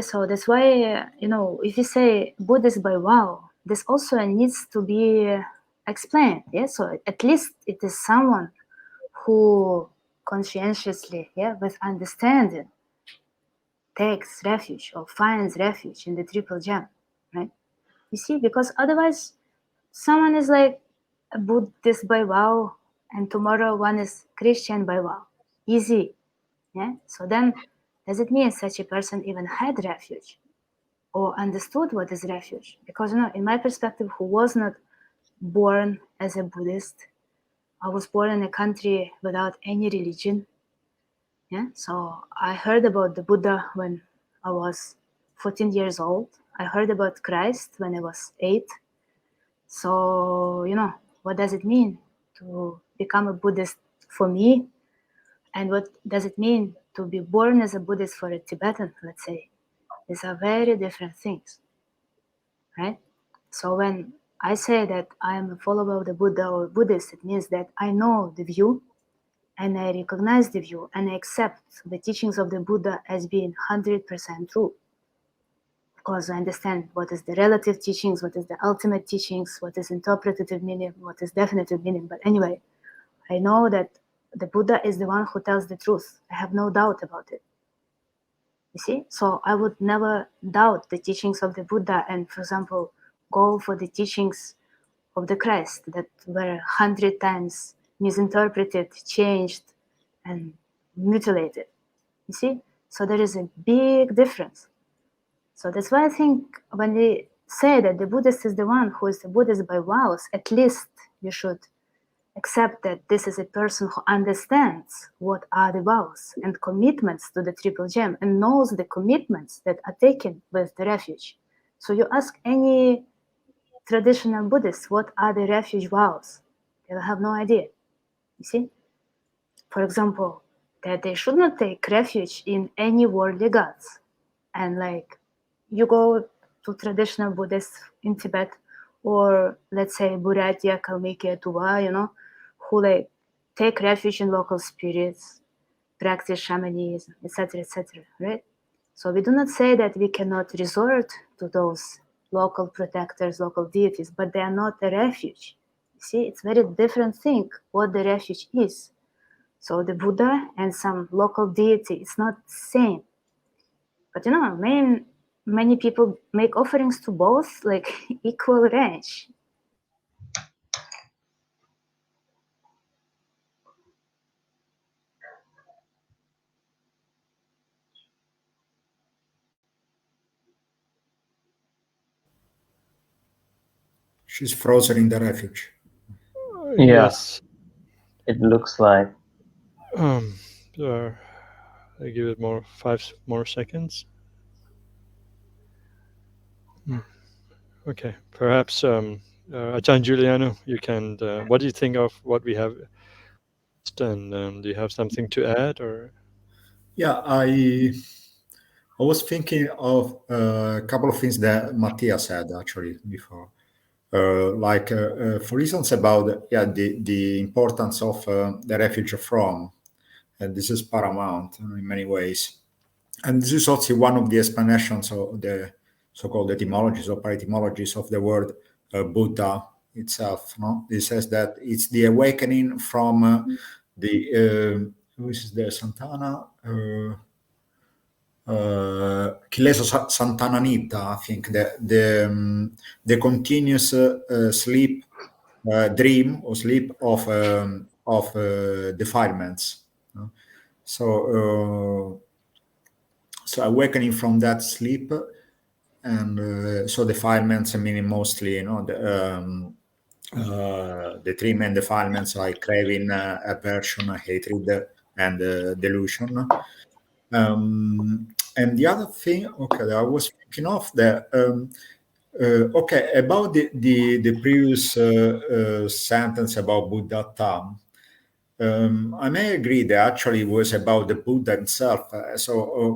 so that's why, if you say Buddhist by vow, this also needs to be explained. So at least it is someone who conscientiously, with understanding, takes refuge or finds refuge in the triple gem, right? You see, because otherwise someone is like a Buddhist by vow, and tomorrow one is Christian by vow. Easy. So then does it mean such a person even had refuge or understood what is refuge? Because in my perspective, who was not born as a Buddhist, I was born in a country without any religion. So I heard about the Buddha when I was 14 years old. I heard about Christ when I was 8. So, what does it mean to become a Buddhist for me? And what does it mean to be born as a Buddhist for a Tibetan, let's say? These are very different things, right? So when I say that I am a follower of the Buddha or Buddhist, it means that I know the view and I recognize the view and I accept the teachings of the Buddha as being 100% true. Because I understand what is the relative teachings, what is the ultimate teachings, what is interpretative meaning, what is definitive meaning. But anyway, I know that the Buddha is the one who tells the truth. I have no doubt about it. You see? So I would never doubt the teachings of the Buddha and, for example, go for the teachings of the Christ that were 100 times misinterpreted, changed, and mutilated. You see? So there is a big difference. So that's why I think when we say that the Buddhist is the one who is the Buddhist by vows, at least you should accept that this is a person who understands what are the vows and commitments to the triple gem and knows the commitments that are taken with the refuge. So you ask any traditional Buddhist, what are the refuge vows? They will have no idea. You see? For example, that they should not take refuge in any worldly gods. And like you go to traditional Buddhists in Tibet, or let's say Buryatia, Kalmykia, Tuva, who like take refuge in local spirits, practice shamanism, etc., right? So we do not say that we cannot resort to those local protectors, local deities, but they are not a refuge. You see, it's a very different thing what the refuge is. So the Buddha and some local deity, it's not the same. But many people make offerings to both like equal range.
She's frozen in the refuge.
Yes.
It looks like.
I give it 5 more seconds. Okay, perhaps Ajahn Giuliano, you can. What do you think of what we have done? Do you have something to add, or?
Yeah, I was thinking of a couple of things that Mattia said actually before. For instance, about the importance of the refuge from, and this is paramount in many ways. And this is also one of the explanations of the so-called etymologies or etymologies of the word Buddha itself. No, it says that it's the awakening from the which is the Santana. Chileso Santananita, I think the continuous sleep, dream or sleep of defilements. So awakening from that sleep, and so defilements, meaning mostly the three main defilements like craving, aversion, hatred, and delusion. And the other thing, okay, I was thinking of that. Okay, about the previous sentence about Buddha. I may agree that actually it was about the Buddha himself.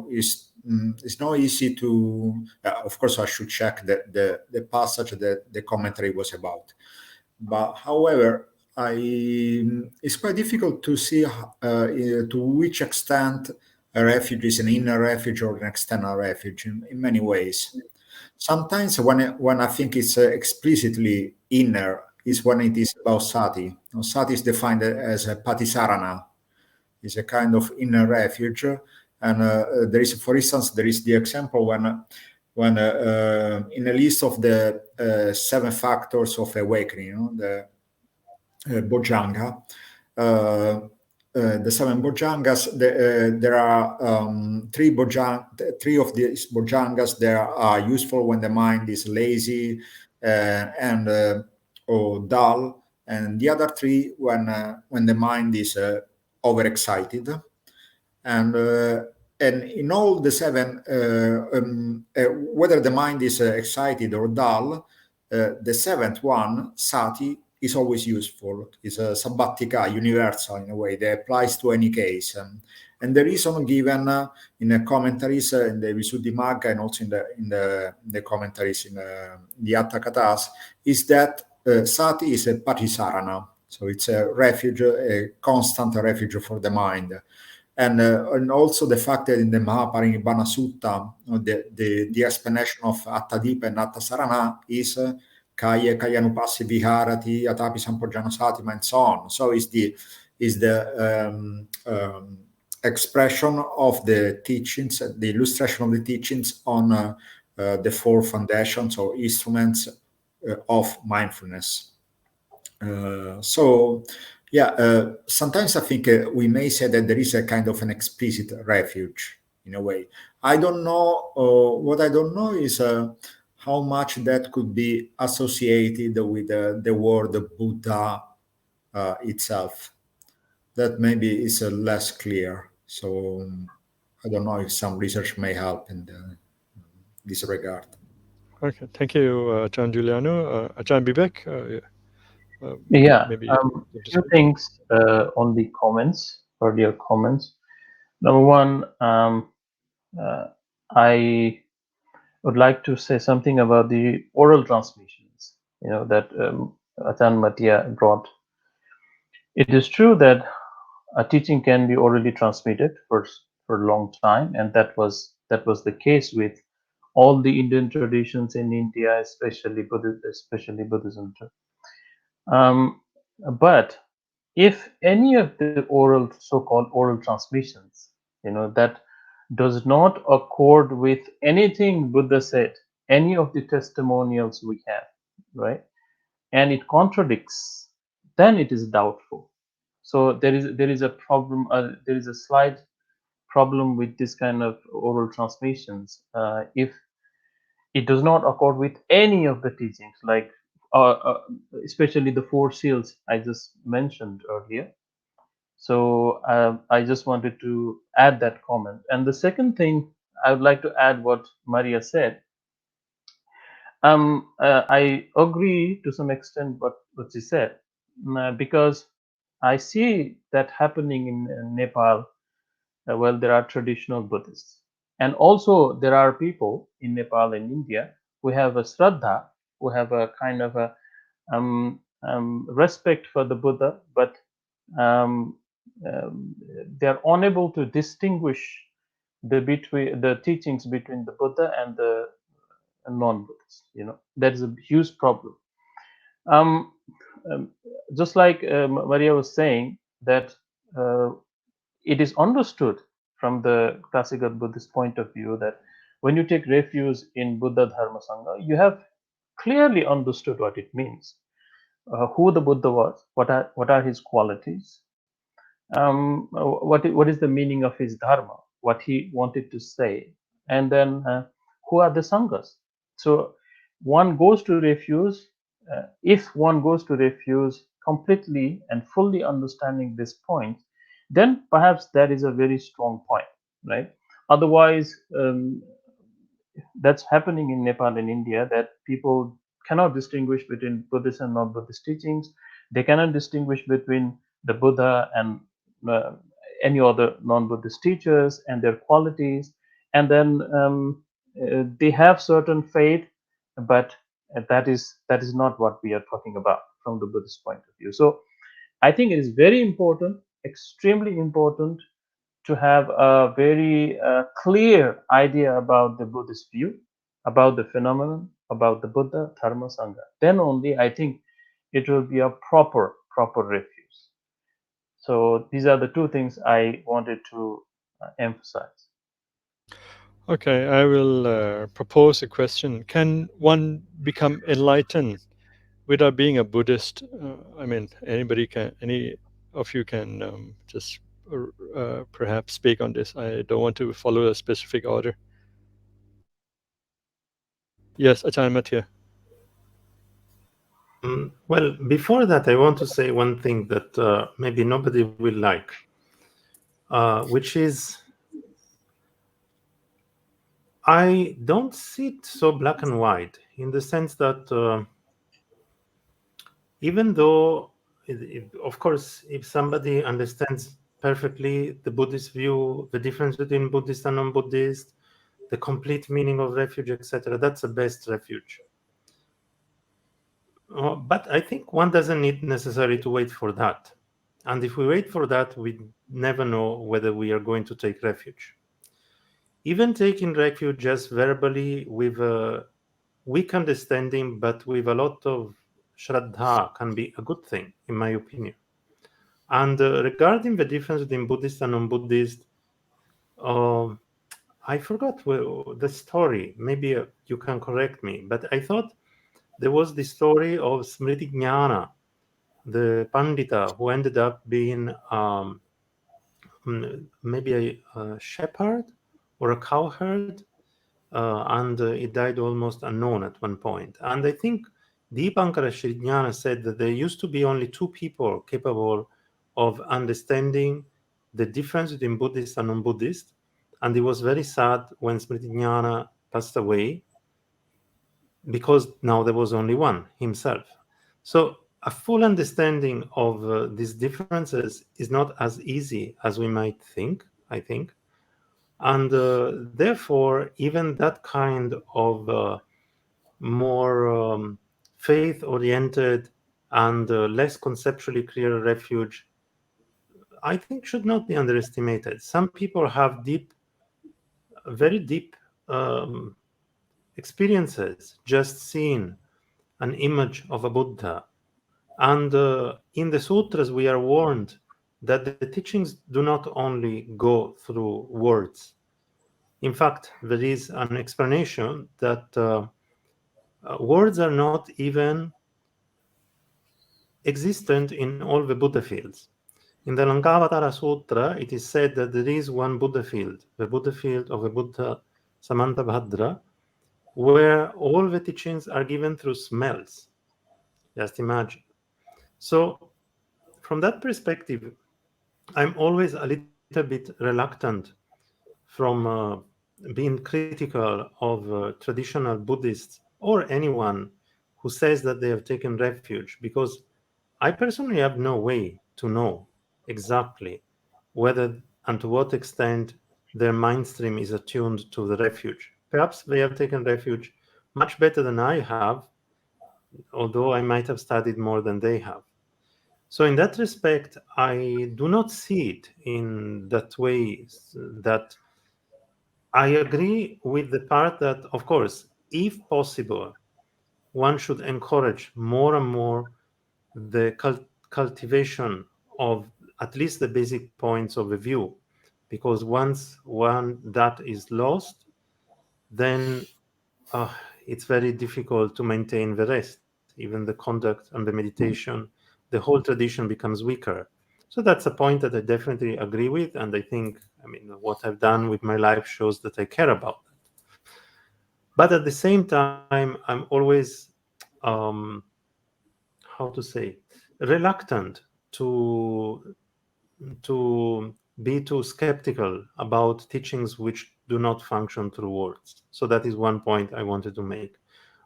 It's not easy to. Of course, I should check the passage that the commentary was about. But however, it's quite difficult to see to which extent a refuge is an inner refuge or an external refuge in many ways. Sometimes when I think it's explicitly inner is when it is about sati. Now, sati is defined as a patisarana, is a kind of inner refuge. And there is, for instance, there is the example when in a list of the 7 factors of awakening, the Bojjhanga, the 7 Bojjhangas, there are three of these Bojjhangas that are useful when the mind is lazy and or dull, and the other 3 when the mind is overexcited. And in all the 7, whether the mind is excited or dull, the 7th one, sati, is always useful. It's a sabbatika, universal in a way that applies to any case. And the reason given in the commentaries in the Visuddhimagga and also in the commentaries in the Attakatas is that sati is a patisarana, so it's a refuge, a constant refuge for the mind. And also the fact that in the Mahaparinibbana Sutta, the explanation of Attadipa and Attasarana is Kaya Kayanupassi Viharati Atapi Sampojjhana Satima and so on. So is the expression of the teachings, the illustration of the teachings on the 4 foundations or instruments of mindfulness. Sometimes I think we may say that there is a kind of an explicit refuge in a way. I don't know. What I don't know is how much that could be associated with the word Buddha itself. That maybe is less clear. So I don't know if some research may help in this regard.
Okay, thank you, Ajahn Giuliano. Ajahn Bibek,
Yeah,
maybe
a few things on the comments, earlier comments. Number one, I would like to say something about the oral transmissions, that Ajahn Mattia brought. It is true that a teaching can be orally transmitted for a long time, and that was the case with all the Indian traditions in India, especially Buddhism. But if any of the so-called oral transmissions, that does not accord with anything Buddha said, any of the testimonials we have, right, and it contradicts, then it is doubtful. So there is a problem. There is a slight problem with this kind of oral transmissions if it does not accord with any of the teachings, like especially the 4 seals I just mentioned earlier. So I just wanted to add that comment. And the second thing, I would like to add what Maria said. I agree to some extent what she said, because I see that happening in Nepal. Well, there are traditional Buddhists, and also there are people in Nepal and India who have a Shraddha, who have a kind of a respect for the Buddha, but um, they are unable to distinguish the teachings between the Buddha and the non-Buddhists. That is a huge problem. Um, just like Maria was saying, that it is understood from the classical Buddhist point of view that when you take refuge in Buddha Dharma Sangha, you have clearly understood what it means, who the Buddha was, what are his qualities, what is the meaning of his Dharma, what he wanted to say, and then who are the Sanghas. So one goes to refuge if one goes to refuge completely and fully understanding this point, then perhaps that is a very strong point, right? Otherwise, that's happening in Nepal and India, that people cannot distinguish between Buddhist and non-Buddhist teachings. They cannot distinguish between the Buddha and uh, any other non-Buddhist teachers and their qualities. And then they have certain faith, but that is not what we are talking about from the Buddhist point of view. So I think it is very important, extremely important, to have a very clear idea about the Buddhist view, about the phenomenon, about the Buddha, Dharma, Sangha. Then only I think it will be a proper refuge. So these are the two things I wanted to emphasize.
Okay, I will propose a question. Can one become enlightened without being a Buddhist? I mean, any of you can just perhaps speak on this. I don't want to follow a specific order. Yes, Ajahn Mattia.
Well, before that, I want to say one thing that maybe nobody will like, which is I don't see it so black and white, in the sense that even though, of course, if somebody understands perfectly the Buddhist view, the difference between Buddhist and non-Buddhist, the complete meaning of refuge, etc., that's the best refuge. But I think one doesn't need necessarily to wait for that. And if we wait for that, we never know whether we are going to take refuge. Even taking refuge just verbally with a weak understanding, but with a lot of shraddha, can be a good thing, in my opinion. And regarding the difference between Buddhist and non-Buddhist, I forgot the story. Maybe you can correct me, but I thought there was the story of Smriti Jnana, the Pandita who ended up being maybe a shepherd or a cowherd, and it died almost unknown at one point. And I think Deepankara Srijnana said that there used to be only two people capable of understanding the difference between Buddhist and non-Buddhist, and he was very sad when Smriti Jnana passed away, because now there was only one, himself. So a full understanding of these differences is not as easy as we might think, I think. And therefore, even that kind of more faith-oriented and less conceptually clear refuge, I think should not be underestimated. Some people have very deep experiences just seeing an image of a Buddha. And in the sutras, we are warned that the teachings do not only go through words. In fact, there is an explanation that words are not even existent in all the Buddha fields. In the Lankavatara Sutra, it is said that there is one Buddha field, the Buddha field of the Buddha Samantabhadra, where all the teachings are given through smells. Just imagine. So, from that perspective, I'm always a little bit reluctant from being critical of traditional Buddhists or anyone who says that they have taken refuge, because I personally have no way to know exactly whether and to what extent their mind stream is attuned to the refuge. Perhaps they have taken refuge much better than I have, although I might have studied more than they have. So in that respect, I do not see it in that way. That I agree with the part that, of course, if possible, one should encourage more and more the cultivation of at least the basic points of the view, because once one that is lost, then it's very difficult to maintain the rest. Even the conduct and the meditation, the whole tradition becomes weaker. So that's a point that I definitely agree with, and I think, I mean, what I've done with my life shows that I care about that. But at the same time, I'm always how to say, reluctant to be too skeptical about teachings which do not function through words. So that is one point I wanted to make.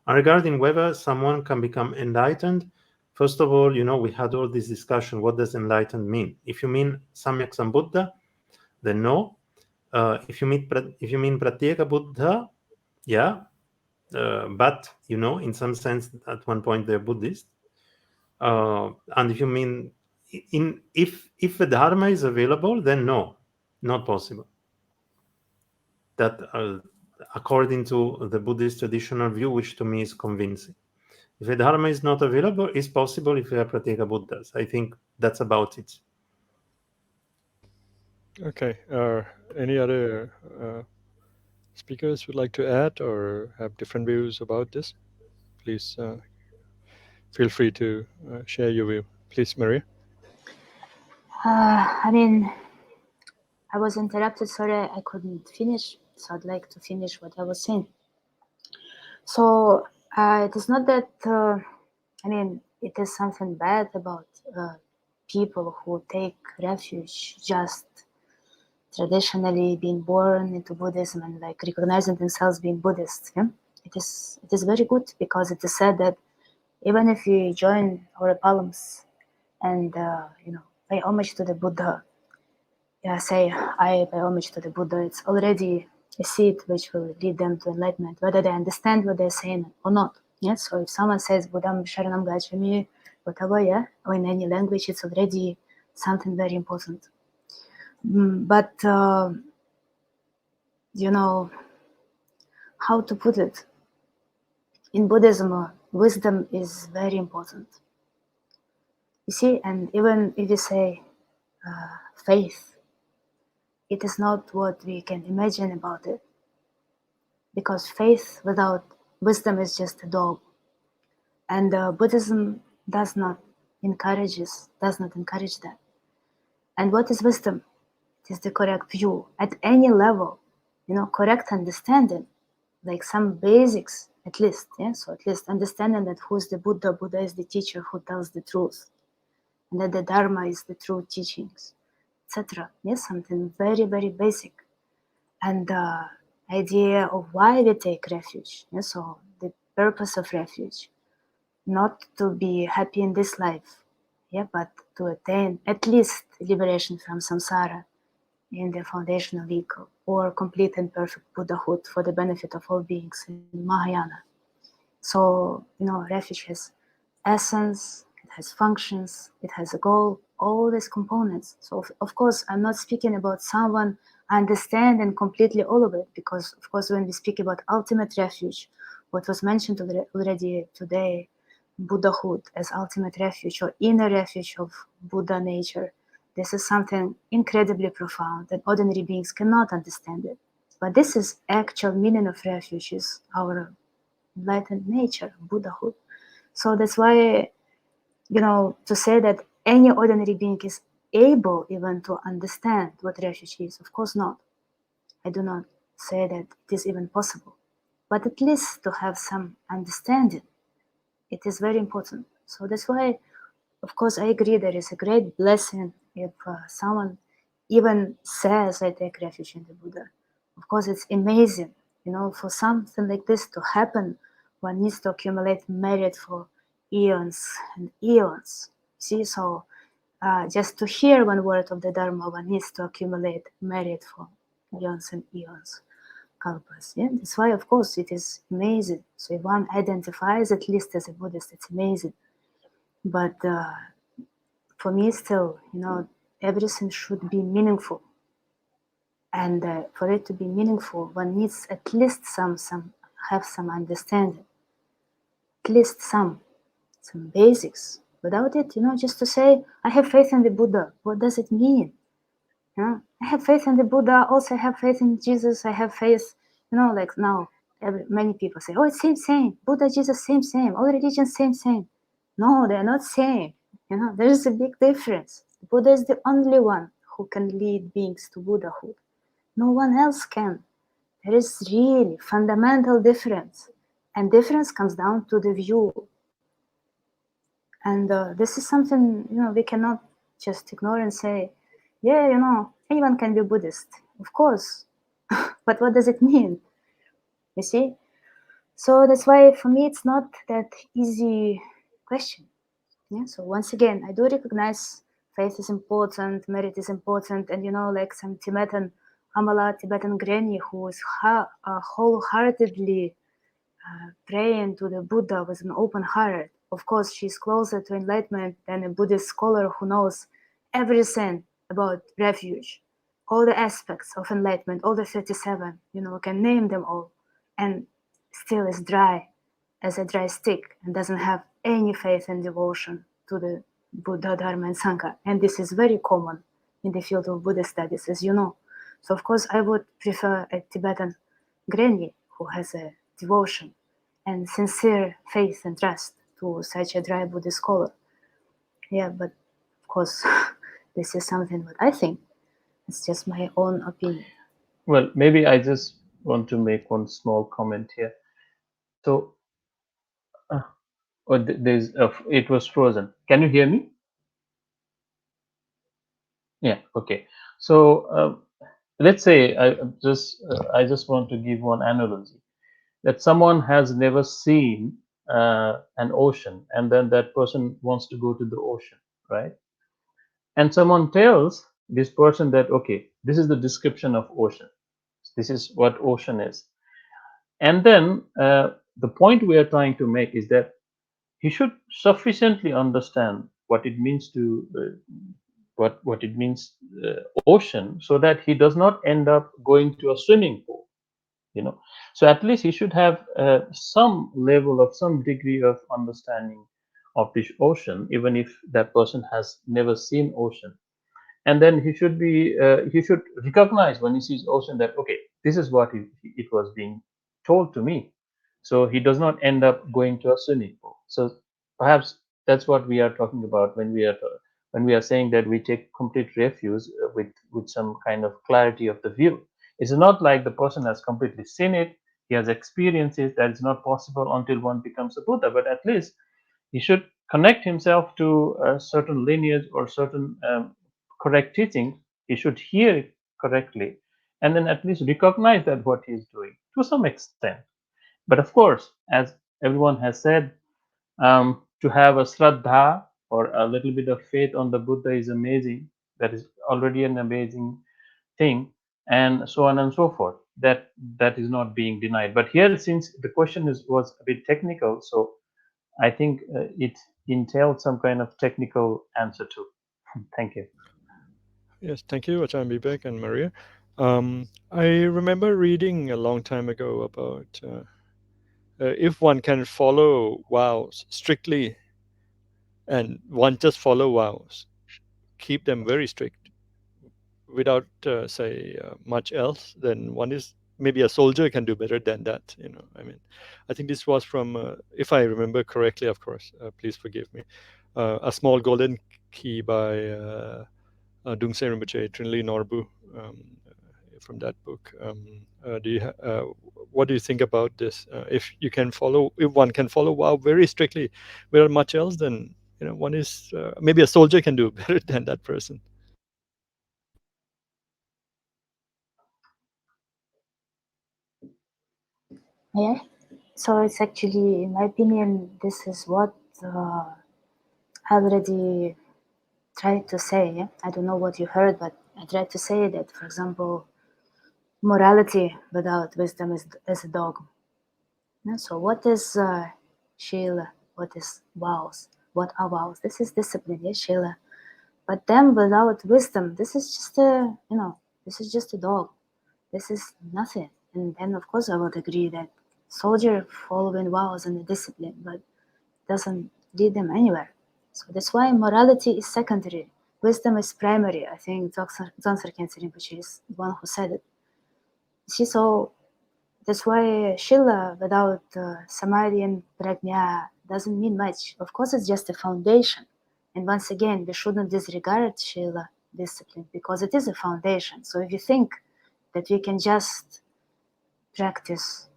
And regarding whether someone can become enlightened, first of all, we had all this discussion. What does enlightened mean? If you mean Samyak Sambuddha, then no. If you mean Pratyeka Buddha, yeah. But in some sense, at one point they're Buddhist. And if you mean if the Dharma is available, then no, not possible. That according to the Buddhist traditional view, which to me is convincing. If the Dharma is not available, it's possible if we are Pratyeka Buddhas. I think that's about it.
Okay. Any other speakers would like to add or have different views about this? Please feel free to share your view. Please, Maria.
I mean, I was interrupted. Sorry, I couldn't finish. So I'd like to finish what I was saying. So it is not that, it is something bad about people who take refuge just traditionally being born into Buddhism and like recognizing themselves being Buddhist. Yeah? It is very good because it is said that even if you join our palms and pay homage to the Buddha, say I pay homage to the Buddha, it's already a seed which will lead them to enlightenment, whether they understand what they're saying or not. Yeah. So if someone says Buddham Sharanam Gacchami, whatever, yeah, or in any language, it's already something very important. But how to put it? In Buddhism, wisdom is very important. You see, and even if you say faith, it is not what we can imagine about it. Because faith without wisdom is just a dog. And Buddhism does not encourage that. And what is wisdom? It is the correct view at any level, correct understanding, like some basics at least. Yeah? So at least understanding that who is the Buddha? Buddha is the teacher who tells the truth. And that the Dharma is the true teachings, etc. Yes, something very, very basic. And idea of why we take refuge. Yeah? So the purpose of refuge, not to be happy in this life, yeah, but to attain at least liberation from samsara in the foundational vehicle, or complete and perfect Buddhahood for the benefit of all beings in Mahayana. So, refuge has essence, it has functions, it has a goal, all these components. So, of course, I'm not speaking about someone understanding completely all of it, because, of course, when we speak about ultimate refuge, what was mentioned already today, Buddhahood as ultimate refuge or inner refuge of Buddha nature, this is something incredibly profound that ordinary beings cannot understand it. But this is actual meaning of refuge, is our enlightened nature, Buddhahood. So that's why, to say that any ordinary being is able even to understand what refuge is, of course not. I do not say that it is even possible. But at least to have some understanding, it is very important. So that's why, of course, I agree there is a great blessing if someone even says, I take refuge in the Buddha. Of course, it's amazing. For something like this to happen, one needs to accumulate merit for eons and eons. See, so just to hear one word of the Dharma, one needs to accumulate merit for eons and eons. Kalpas. Yeah? That's why, of course, it is amazing. So if one identifies at least as a Buddhist, it's amazing. But for me, still, everything should be meaningful. And for it to be meaningful, one needs at least have some understanding. At least some basics. Without it, just to say, I have faith in the Buddha. What does it mean? I have faith in the Buddha. Also, I have faith in Jesus. I have faith, like now, many people say, oh, it's same. Buddha, Jesus, same. All religions, same. No, they're not same. There is a big difference. The Buddha is the only one who can lead beings to Buddhahood. No one else can. There is really fundamental difference. And difference comes down to the view. And this is something, we cannot just ignore and say, yeah, anyone can be Buddhist, of course. But what does it mean? You see? So that's why for me it's not that easy question. Yeah. So once again, I do recognize faith is important, merit is important, and like some Tibetan Amala, Tibetan granny who is wholeheartedly praying to the Buddha with an open heart. Of course, she's closer to enlightenment than a Buddhist scholar who knows everything about refuge, all the aspects of enlightenment, all the 37, can name them all, and still is dry as a dry stick and doesn't have any faith and devotion to the Buddha, Dharma, and Sangha. And this is very common in the field of Buddhist studies, as you know. So, of course, I would prefer a Tibetan granny who has a devotion and sincere faith and trust to such a dry Buddhist scholar. Yeah, but of course, this is something what I think. It's just my own opinion.
Well, maybe I just want to make one small comment here. So, there's it was frozen. Can you hear me? Yeah. Okay. So let's say I just want to give one analogy that someone has never seen an ocean, and then that person wants to go to the ocean, right? And someone tells this person that, okay, this is the description of ocean. This is what ocean is. And then the point we are trying to make is that he should sufficiently understand what it means to what it means ocean, so that he does not end up going to a swimming pool. So at least he should have some level of some degree of understanding of this ocean, even if that person has never seen ocean. And then he should recognize when he sees ocean that, okay, this is what it was being told to me, so he does not end up going to a swimming pool. So perhaps that's what we are talking about when we are saying that we take complete refuge with some kind of clarity of the view. It's not like the person has completely seen it, he has experiences that is not possible until one becomes a Buddha, but at least he should connect himself to a certain lineage or certain correct teaching. He should hear it correctly, and then at least recognize that what he is doing to some extent. But of course, as everyone has said, to have a shraddha or a little bit of faith on the Buddha is amazing. That is already an amazing thing, and so on and so forth. That is not being denied. But here, since the question was a bit technical, so I think it entailed some kind of technical answer too. Thank you.
Yes, thank you, Achan Bibek and Maria. I remember reading a long time ago about if one can follow vows strictly, and one just follow vows, keep them very strict without say much else, then one is maybe a soldier can do better than that. I mean, I think this was from, if I remember correctly, of course, please forgive me, a small golden key by Dungse Rinpoche, Trinley Norbu, from that book. What do you think about this? If one can follow vow very strictly without much else, then one is maybe a soldier can do better than that person.
Yeah. So it's actually, in my opinion, this is what I already tried to say. Yeah? I don't know what you heard, but I tried to say that, for example, morality without wisdom is a dogma. Yeah? So what is Shila? What is vows? What are vows? This is discipline, yeah, Shila. But then without wisdom, this is just a dog. This is nothing. And then of course I would agree that soldier following vows and the discipline, but doesn't lead them anywhere. So that's why morality is secondary. Wisdom is primary. I think Dzogchen Rinpoche is the one who said it. See, so that's why Shila without Samadhi and Prajna doesn't mean much. Of course, it's just a foundation. And once again, we shouldn't disregard Shila discipline because it is a foundation. So if you think that we can just practice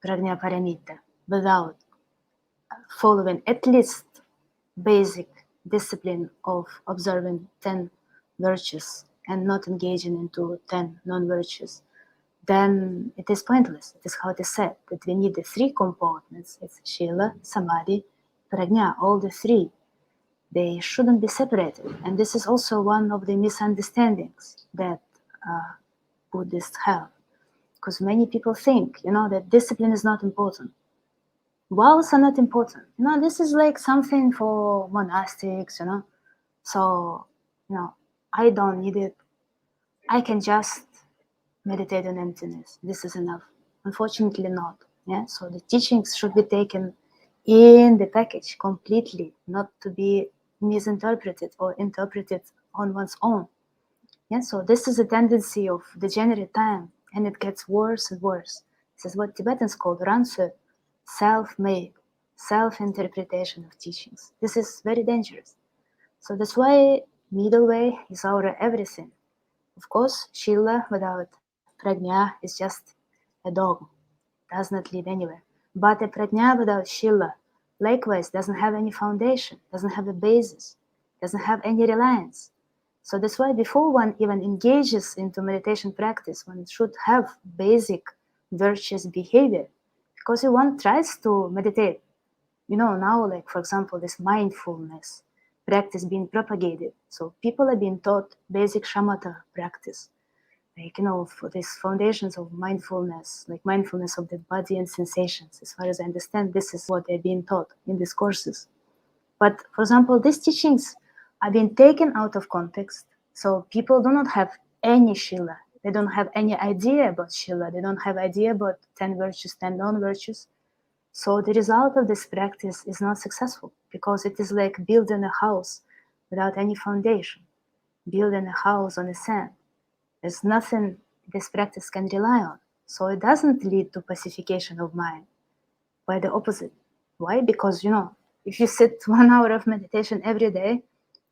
Prajna Paramita without following at least basic discipline of observing 10 virtues and not engaging into 10 non-virtues, then it is pointless. It is how it is said, that we need the three components. It's Shila, Samadhi, Prajna, all the three. They shouldn't be separated. And this is also one of the misunderstandings that Buddhists have. Because many people think, that discipline is not important. Vows are not important. This is like something for monastics, So, I don't need it. I can just meditate on emptiness. This is enough. Unfortunately not. Yeah. So the teachings should be taken in the package completely, not to be misinterpreted or interpreted on one's own. Yeah. So this is a tendency of degenerate time, and it gets worse and worse. This is what Tibetans call ransu, self-made, self-interpretation of teachings. This is very dangerous. So that's why middle way is our everything. Of course, Shila without Prajna is just a dog, does not lead anywhere. But a Prajna without Shila, likewise, doesn't have any foundation, doesn't have a basis, doesn't have any reliance. So that's why before one even engages into meditation practice, one should have basic virtuous behavior. Because if one tries to meditate, now, like for example, this mindfulness practice being propagated. So people are being taught basic shamatha practice, like, for these foundations of mindfulness, like mindfulness of the body and sensations. As far as I understand, this is what they're being taught in these courses. But for example, these teachings are being taken out of context. So people do not have any Shila. They don't have any idea about Shila. They don't have idea about 10 virtues, 10 non-virtues. So the result of this practice is not successful, because it is like building a house without any foundation, building a house on the sand. There's nothing this practice can rely on. So it doesn't lead to pacification of mind. By the opposite. Why? Because, if you sit 1 hour of meditation every day,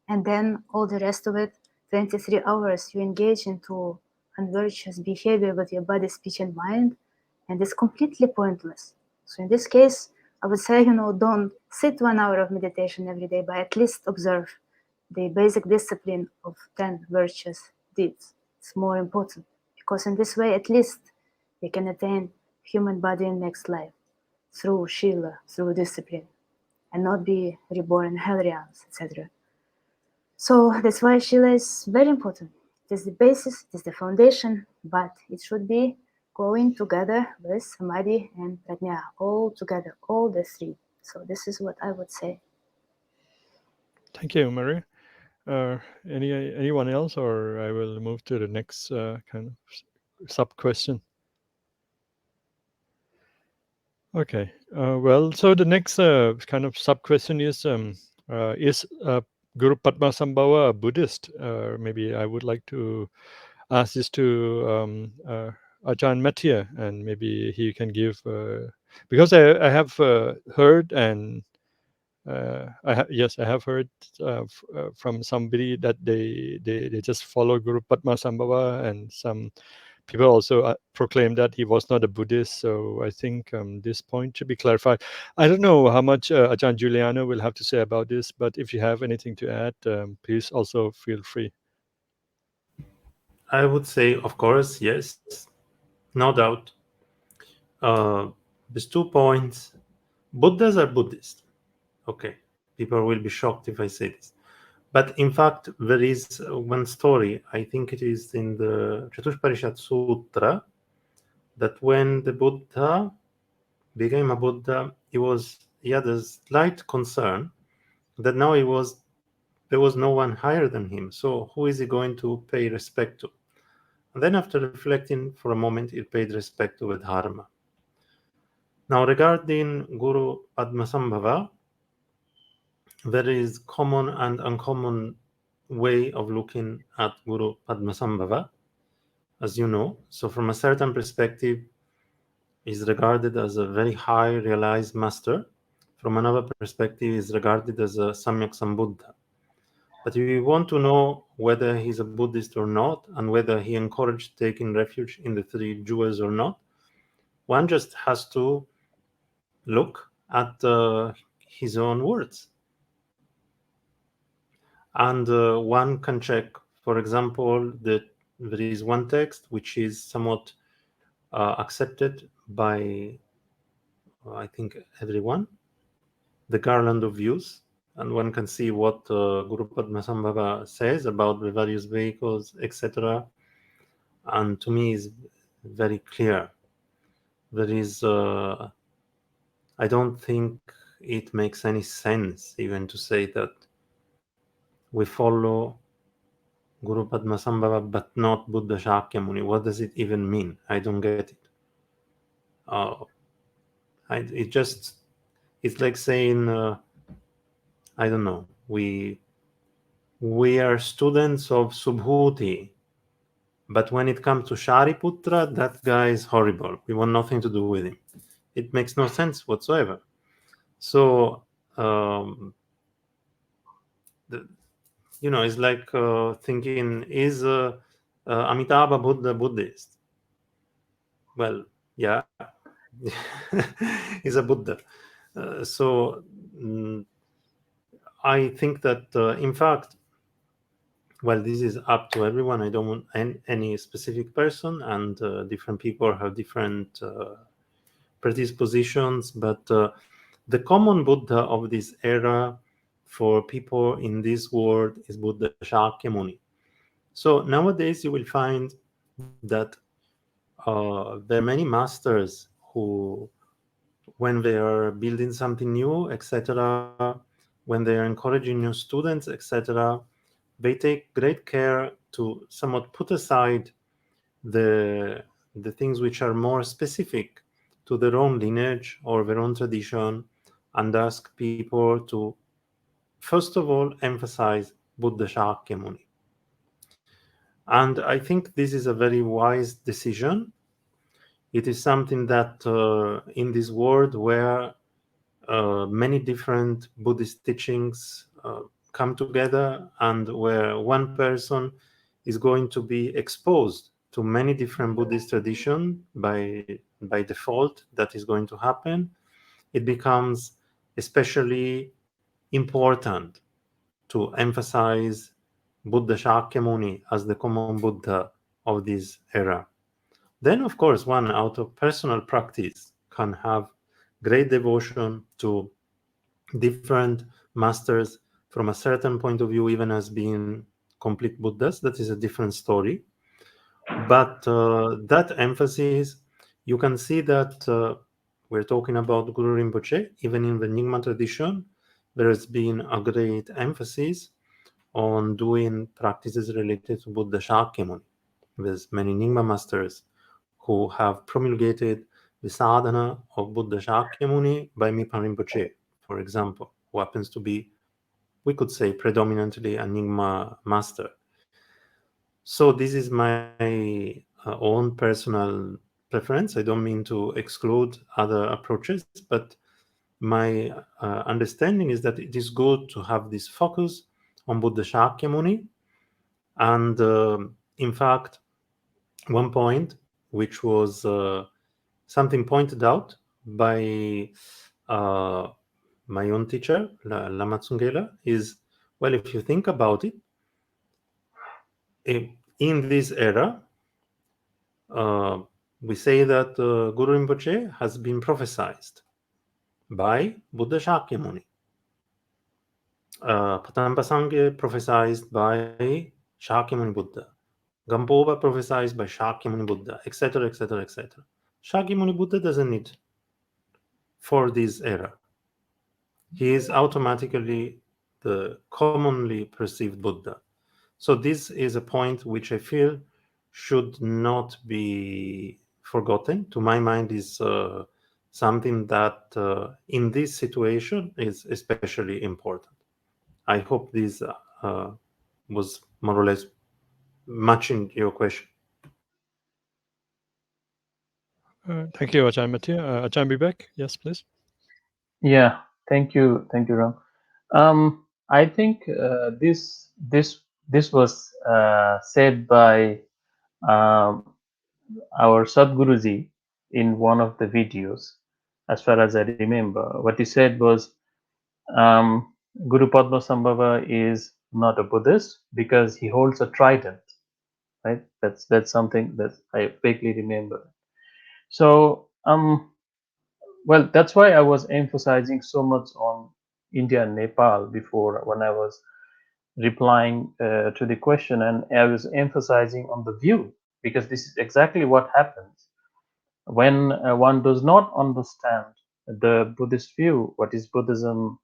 and then all the rest of it, 23 hours, you engage into unvirtuous behavior with your body, speech, and mind, and it's completely pointless. So in this case, I would say, don't sit 1 hour of meditation every day, but at least observe the basic discipline of 10 virtuous deeds. It's more important, because in this way, at least, we can attain human body in next life through Shila, through discipline, and not be reborn in hell realms, etc. So that's why Shila is very important. It is the basis, it is the foundation, but it should be going together with Samadhi and Prajna, all together, all the three. So this is what I would say.
Thank you, Marie. Anyone else, or I will move to the next kind of sub question. Okay. Well, so the next kind of sub question is Guru Padmasambhava a Buddhist? Maybe I would like to ask this to Ajahn Mattia, and maybe he can give because I have heard and yes, I have heard from somebody that they just follow Guru Padmasambhava, and some people also proclaim that he was not a Buddhist. So I think this point should be clarified. I don't know how much Ajahn Giuliano will have to say about this, but if you have anything to add, please also feel free.
I would say, of course, yes, no doubt. There's 2 points. Buddhas are Buddhist. Okay, people will be shocked if I say this. But in fact, there is one story, I think it is in the Chatushparishat Sutra, that when the Buddha became a Buddha, he had a slight concern that now there was no one higher than him. So who is he going to pay respect to? And then after reflecting for a moment, he paid respect to the Dharma. Now regarding Guru Padmasambhava, there is common and uncommon way of looking at Guru Padmasambhava, as you know. So from a certain perspective, is regarded as a very high realized master. From another perspective, is regarded as a Samyak Sambuddha. But if you want to know whether he's a Buddhist or not, and whether he encouraged taking refuge in the three jewels or not, one just has to look at his own words. And one can check, for example, that there is one text which is somewhat accepted by, I think, everyone, the Garland of Views, and one can see what Guru Padmasambhava says about the various vehicles, etc. And to me is very clear. There is, I don't think it makes any sense even to say that we follow Guru Padmasambhava but not Buddha Shakyamuni. What does it even mean? I don't get it. It's like saying, I don't know, we are students of Subhuti, but when it comes to Shariputra, that guy is horrible. We want nothing to do with him. It makes no sense whatsoever. So, it's like thinking, is Amitabha Buddha Buddhist? Well, yeah, he's a Buddha. So I think that, in fact, well, this is up to everyone. I don't want any specific person, and different people have different predispositions. But the common Buddha of this era for people in this world is Buddha Shakyamuni. So nowadays you will find that there are many masters who, when they are building something new, etc., when they are encouraging new students, etc., they take great care to somewhat put aside the things which are more specific to their own lineage or their own tradition, and ask people to first of all emphasize Buddha Shakyamuni. And I think this is a very wise decision. It is something that in this world where many different Buddhist teachings come together, and where one person is going to be exposed to many different Buddhist traditions by default, that is going to happen, it becomes especially important to emphasize Buddha Shakyamuni as the common Buddha of this era. Then, of course, one out of personal practice can have great devotion to different masters from a certain point of view, even as being complete Buddhas. That is a different story. But that emphasis, you can see that we're talking about Guru Rinpoche. Even in the Nyingma tradition, there has been a great emphasis on doing practices related to Buddha Shakyamuni. There's many Nyingma masters who have promulgated the sadhana of Buddha Shakyamuni by Mipan Rinpoche, for example, who happens to be, we could say, predominantly a Nyingma master. So this is my own personal preference. I don't mean to exclude other approaches, but my understanding is that it is good to have this focus on Buddha Shakyamuni. And in fact, one point, which was something pointed out by my own teacher, Lama Tsungela, is, well, if you think about it, in this era, we say that Guru Rinpoche has been prophesied by Buddha Shakyamuni. Patanpa Sangye prophesied by Shakyamuni Buddha. Gampoba prophesied by Shakyamuni Buddha, etc., etc., etc. Shakyamuni Buddha doesn't need for this era. He is automatically the commonly perceived Buddha. So this is a point which I feel should not be forgotten. To my mind, is something that in this situation is especially important. I hope this was more or less matching your question.
Thank you, Ajahn Mattia. Ajahn Bibek, yes, please.
Yeah, thank you, Ram. I think this was said by um, our Sadhguruji in one of the videos. As far as I remember, what he said was, Guru Padma Sambhava is not a Buddhist because he holds a trident, right? That's something that I vaguely remember. So well, that's why I was emphasizing so much on India and Nepal before when I was replying to the question, and I was emphasizing on the view, because this is exactly what happens when one does not understand the Buddhist view. What is Buddhism?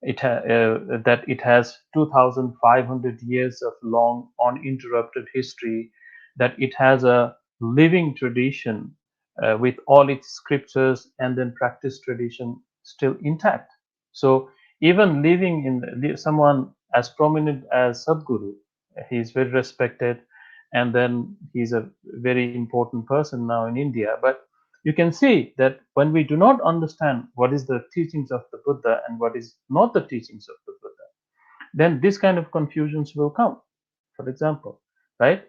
That it has 2,500 years of long uninterrupted history, that it has a living tradition with all its scriptures and then practice tradition still intact. So even living in someone as prominent as Sadhguru, he is very respected, and then he's a very important person now in India. But you can see that when we do not understand what is the teachings of the Buddha and what is not the teachings of the Buddha, then this kind of confusions will come. For example, right?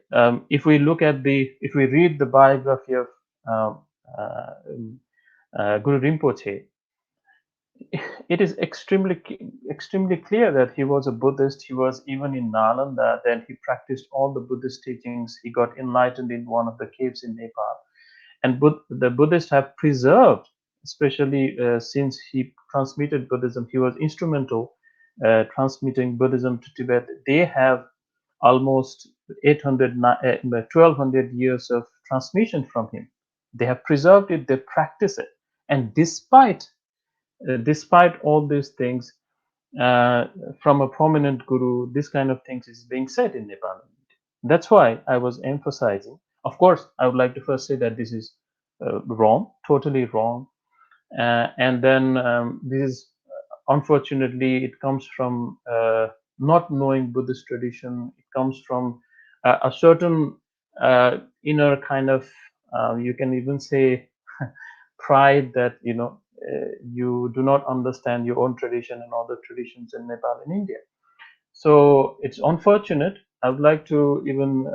If we read the biography of um, uh, Guru Rinpoche, it is extremely clear that he was a Buddhist. He was even in Nalanda. Then he practiced all the Buddhist teachings. He got enlightened in one of the caves in Nepal. And the Buddhists have preserved, especially since he transmitted Buddhism, he was instrumental transmitting Buddhism to Tibet. They have almost 1200 years of transmission from him. They have preserved it, they practice it. And despite all these things, from a prominent guru, this kind of things is being said in Nepal. That's why I was emphasizing. Of course, I would like to first say that this is wrong, totally wrong. And then this is, unfortunately, it comes from not knowing Buddhist tradition. It comes from a certain inner kind of, you can even say, pride that, you do not understand your own tradition and other traditions in Nepal and India. So it's unfortunate. I would like to even,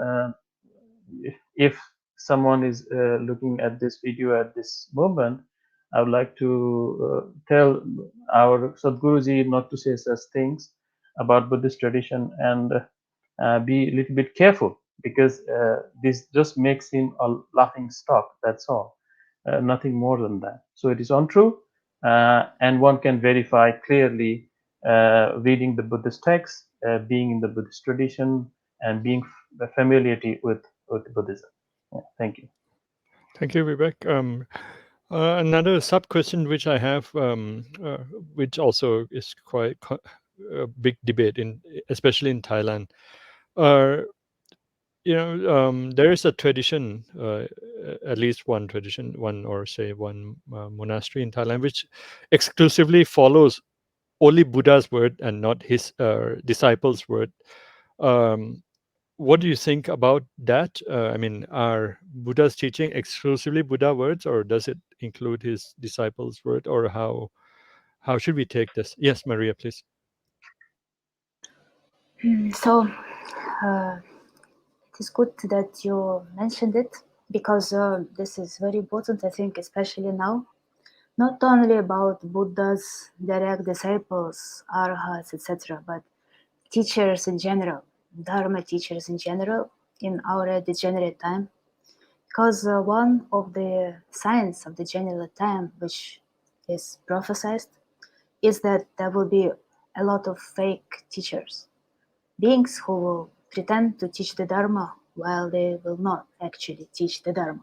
if someone is looking at this video at this moment, I would like to tell our Sadhguruji not to say such things about Buddhist tradition, and be a little bit careful, because this just makes him a laughing stock. That's all. Nothing more than that. So it is untrue, and one can verify clearly reading the Buddhist text, being in the Buddhist tradition, and being familiarity with Buddhism. Yeah, thank you.
Thank you, Vivek. Another sub question which I have, which also is quite a big debate especially in Thailand. There is a tradition, at least one tradition, one monastery in Thailand, which exclusively follows only Buddha's word and not his disciples' word. What do you think about that? Are Buddha's teaching exclusively Buddha words, or does it include his disciples' word, or how should we take this? Yes, Maria, please.
So it is good that you mentioned it, because this is very important, I think, especially now. Not only about Buddha's direct disciples, arhats, etc., but teachers in general, Dharma teachers in general, in our degenerate time. Because one of the signs of the degenerate time, which is prophesied, is that there will be a lot of fake teachers, beings who will pretend to teach the Dharma while they will not actually teach the Dharma.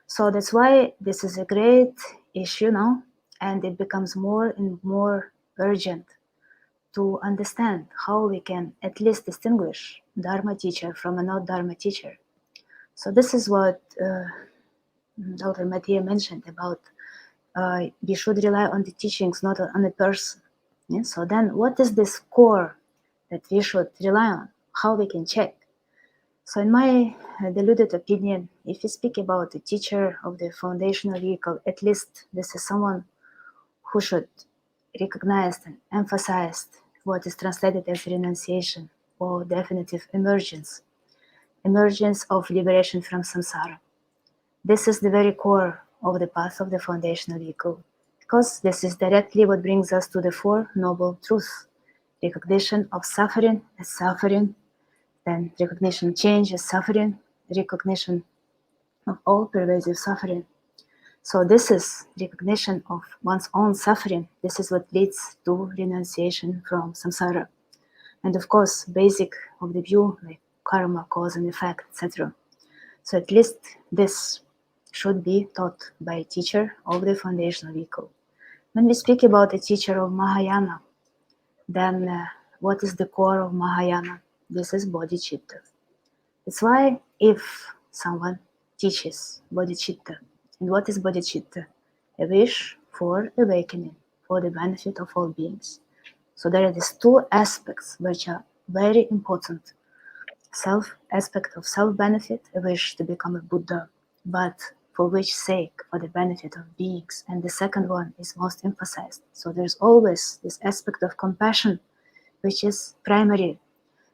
So that's why this is a great issue now, and it becomes more and more urgent to understand how we can at least distinguish Dharma teacher from a not Dharma teacher. So this is what Dr. Mattia mentioned about we should rely on the teachings, not on a person. Yeah? So then what is this core that we should rely on? How we can check? So in my deluded opinion, if we speak about the teacher of the foundational vehicle, at least this is someone who should recognize and emphasize what is translated as renunciation or definitive emergence of liberation from samsara. This is the very core of the path of the foundational vehicle, because this is directly what brings us to the Four Noble Truths, recognition of suffering as suffering, then recognition of change as suffering, recognition of all pervasive suffering. So this is recognition of one's own suffering. This is what leads to renunciation from samsara. And of course, basic of the view, like karma, cause and effect, etc. So at least this should be taught by a teacher of the foundational vehicle. When we speak about a teacher of Mahayana, then what is the core of Mahayana? This is bodhicitta. That's why if someone teaches bodhicitta, and what is bodhicitta? A wish for awakening, for the benefit of all beings. So there are these two aspects which are very important. Aspect of self-benefit, a wish to become a Buddha, but for which sake? For the benefit of beings. And the second one is most emphasized. So there's always this aspect of compassion, which is primary,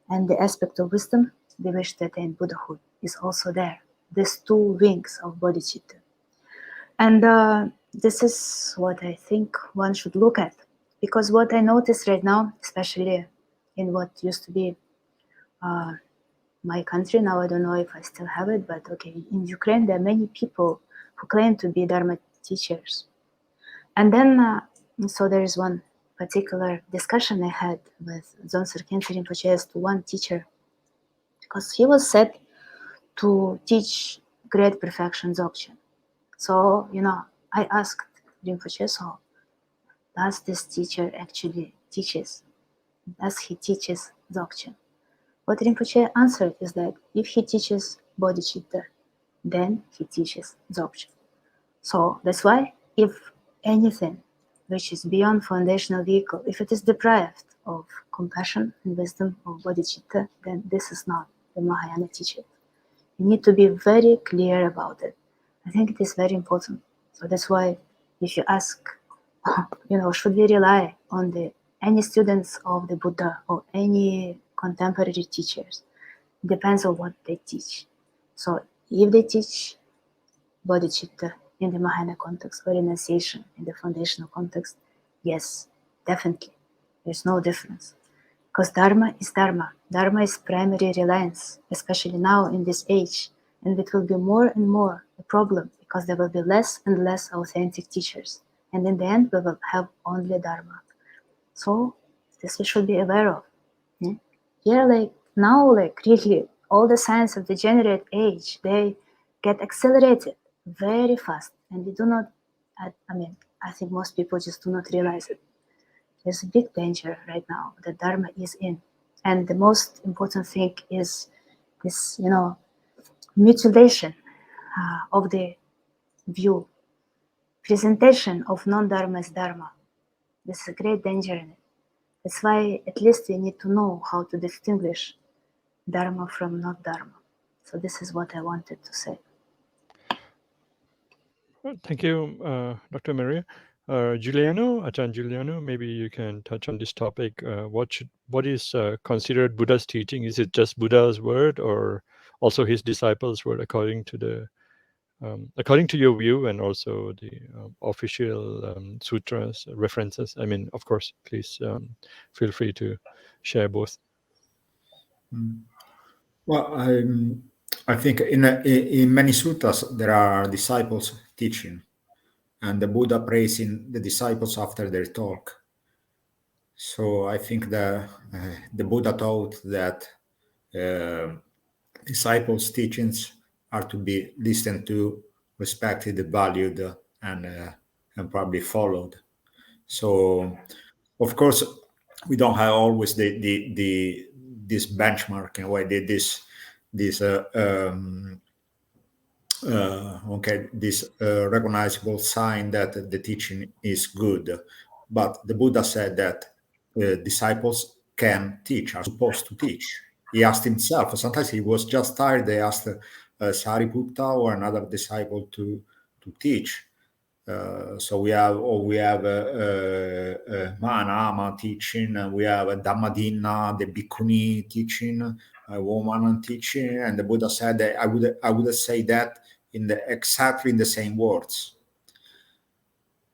and the aspect of wisdom, the wish to attain Buddhahood, is also there. These two wings of bodhicitta. And this is what I think one should look at. Because what I notice right now, especially in what used to be my country, now I don't know if I still have it, but okay, in Ukraine there are many people who claim to be Dharma teachers. And then, so there is one particular discussion I had with Dzongtsar Khyentse Rinpoche as to one teacher, because he was said to teach great perfection Dzogchen. So, I asked Rinpoche, so does this teacher actually teaches? Does he teaches Dzogchen? What Rinpoche answered is that if he teaches bodhicitta, then he teaches Dzogchen. So that's why if anything which is beyond foundational vehicle, if it is deprived of compassion and wisdom of bodhicitta, then this is not the Mahayana teaching. You need to be very clear about it. I think it is very important. So that's why if you ask, should we rely on any students of the Buddha or any contemporary teachers? It depends on what they teach. So if they teach bodhicitta in the Mahayana context or renunciation in the foundational context, yes, definitely. There's no difference. Because Dharma is Dharma. Dharma is primary reliance, especially now in this age. And it will be more and more a problem because there will be less and less authentic teachers. And in the end, we will have only Dharma. So this we should be aware of. Yeah? Here, now, really, all the signs of the degenerate age, they get accelerated very fast. And we do not, I think most people just do not realize it. There's a big danger right now that Dharma is in. And the most important thing is this, mutilation of the view, presentation of non-Dharma as Dharma. There's a great danger in it. That's why at least we need to know how to distinguish Dharma from not Dharma. So this is what I wanted to say.
Thank you, Dr. Maria. Giuliano, Ajahn Giuliano, maybe you can touch on this topic. What is considered Buddha's teaching? Is it just Buddha's word, or also his disciples' word, according to your view, and also the official sutras references? Of course, please feel free to share both.
Well, I think in many sutras there are disciples teaching, and the Buddha praising the disciples after their talk. So I think the Buddha taught that disciples' teachings are to be listened to, respected, valued, and probably followed. So, of course, we don't have always this benchmark in a way. This recognizable sign that the teaching is good. But the Buddha said that disciples can teach, are supposed to teach. He asked himself, sometimes he was just tired, they asked Sariputta or another disciple to teach. So we have Manama teaching, and we have Dhammadina, the Bhikkhuni teaching, a woman teaching, and the Buddha said that I would say that exactly in the same words.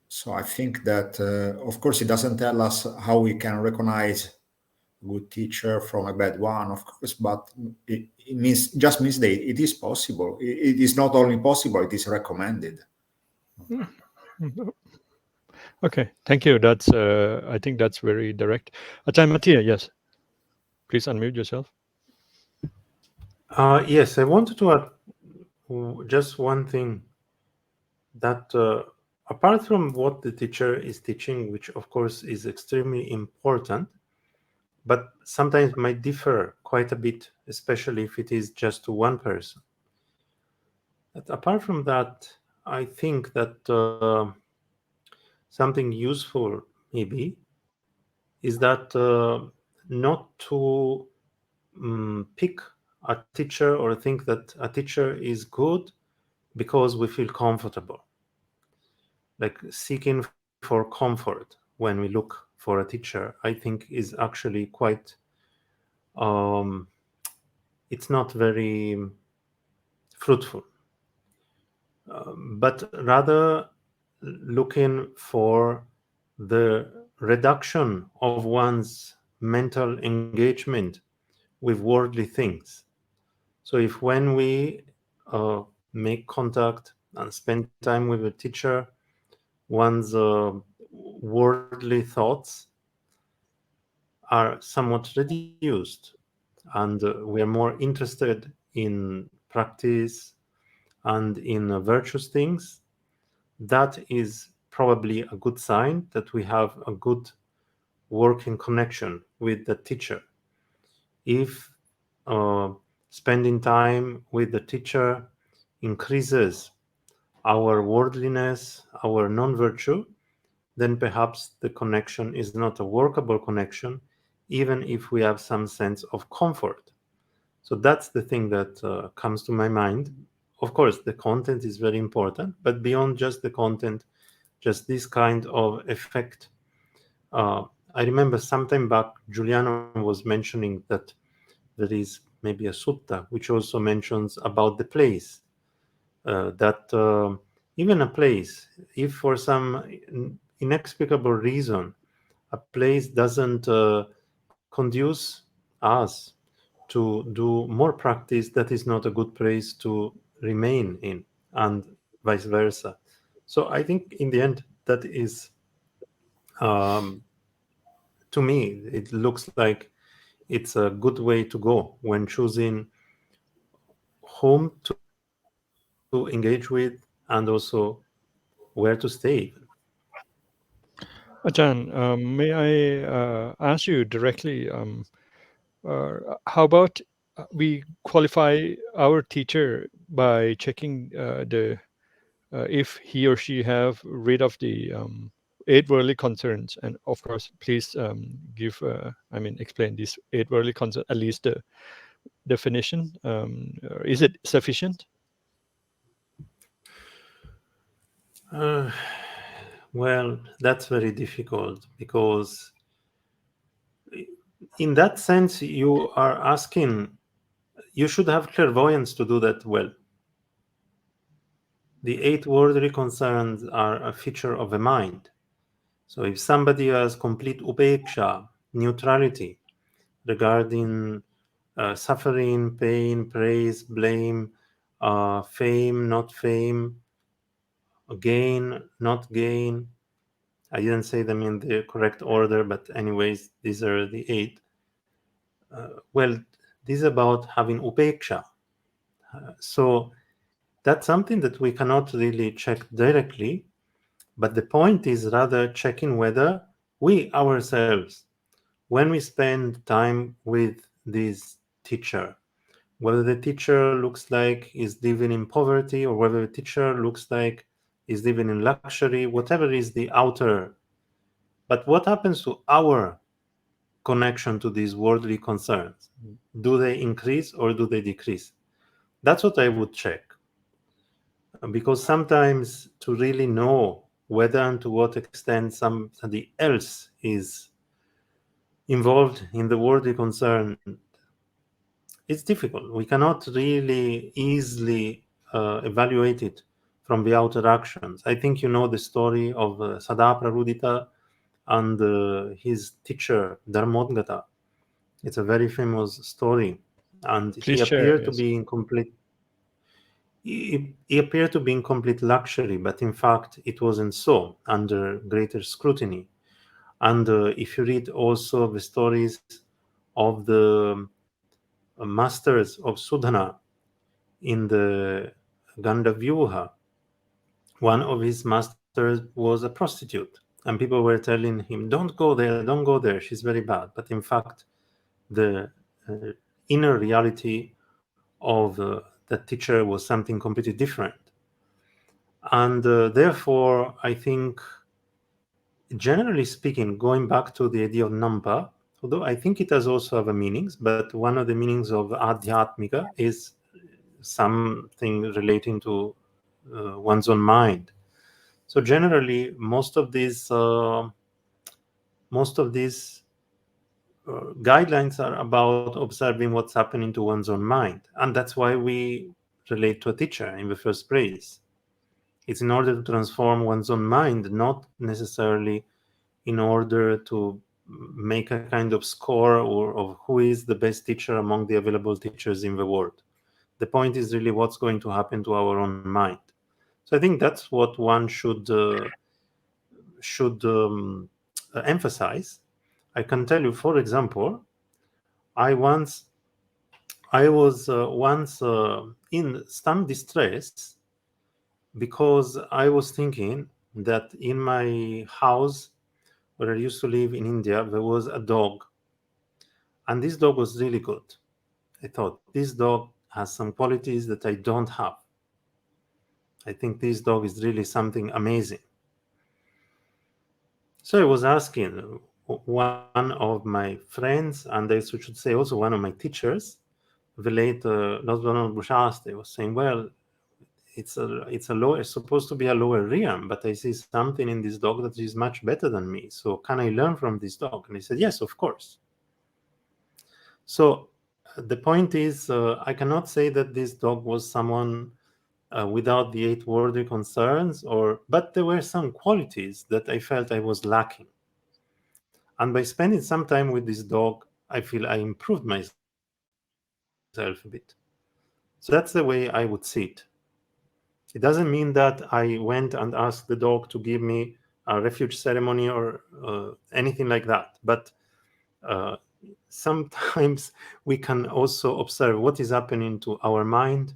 So I think that, of course, it doesn't tell us how we can recognize good teacher from a bad one, of course, but it means that it is possible. It is not only possible; it is recommended.
Okay, thank you. That's I think that's very direct. Ajahn Mattia, yes, please unmute yourself.
Yes, I wanted to add just one thing, that apart from what the teacher is teaching, which of course is extremely important, but sometimes might differ quite a bit, especially if it is just to one person. But apart from that, I think that something useful maybe is that not to pick a teacher or think that a teacher is good because we feel comfortable, like seeking for comfort when we look for a teacher, I think is actually quite it's not very fruitful, but rather looking for the reduction of one's mental engagement with worldly things. So if when we make contact and spend time with a teacher, one's worldly thoughts are somewhat reduced, and we are more interested in practice and in virtuous things, that is probably a good sign that we have a good working connection with the teacher. If spending time with the teacher increases our worldliness, our non-virtue, then perhaps the connection is not a workable connection, even if we have some sense of comfort. So that's the thing that comes to my mind. Of course, the content is very important, but beyond just the content, just this kind of effect. I remember sometime back, Giuliano was mentioning that there is maybe a sutta which also mentions about the place, that even a place, if for some inexplicable reason a place doesn't conduce us to do more practice, that is not a good place to remain in, and vice versa. So I think in the end, that is, to me, it looks like it's a good way to go when choosing whom to engage with and also where to stay.
Ajahn, may I ask you directly? How about we qualify our teacher by checking the if he or she have rid of the eight worldly concerns, and of course, please give explain these eight worldly concerns, at least the definition. Is it sufficient?
Uh, well, that's very difficult, because in that sense, you are asking, you should have clairvoyance to do that well. The eight worldly concerns are a feature of the mind. So if somebody has complete upeksha, neutrality, regarding suffering, pain, praise, blame, fame, not fame, gain, not gain. I didn't say them in the correct order, but anyways, these are the eight. Well, this is about having upeksha. So that's something that we cannot really check directly, but the point is rather checking whether we ourselves, when we spend time with this teacher, whether the teacher looks like is living in poverty, or whether the teacher looks like is living in luxury, whatever is the outer. But what happens to our connection to these worldly concerns? Do they increase or do they decrease? That's what I would check. Because sometimes to really know whether and to what extent somebody else is involved in the worldly concern, it's difficult. We cannot really easily evaluate it from the outer actions. I think you know the story of Sada Prarudita and his teacher Dharmodgata. It's a very famous story, and
Please
he
share.
appeared to
Yes.
be in complete. He appeared to be in complete luxury, but in fact, it wasn't so. Under greater scrutiny, and if you read also the stories of the masters of Sudhana in the Gandavyuha, one of his masters was a prostitute, and people were telling him, "Don't go there, don't go there. She's very bad." But in fact, the inner reality of that teacher was something completely different. And therefore, I think, generally speaking, going back to the idea of nampa, although I think it has also other meanings, but one of the meanings of adhyatmika is something relating to one's own mind. So generally, most of these guidelines are about observing what's happening to one's own mind, and that's why we relate to a teacher in the first place. It's in order to transform one's own mind, not necessarily in order to make a kind of score or of who is the best teacher among the available teachers in the world. The point is really what's going to happen to our own mind. So I think that's what one should emphasize. I can tell you, for example, I was once in some distress because I was thinking that in my house where I used to live in India, there was a dog, and this dog was really good. I thought this dog has some qualities that I don't have. I think this dog is really something amazing. So I was asking one of my friends, and I should say also one of my teachers, the late Losbanon Bushaste, was saying, "Well, it's supposed to be a lower realm, but I see something in this dog that is much better than me. So can I learn from this dog?" And I said, "Yes, of course." So the point is, I cannot say that this dog was someone without the 8 worldly concerns, but there were some qualities that I felt I was lacking. And by spending some time with this dog, I feel I improved myself a bit. So that's the way I would see it. It doesn't mean that I went and asked the dog to give me a refuge ceremony or anything like that. But uh, sometimes we can also observe what is happening to our mind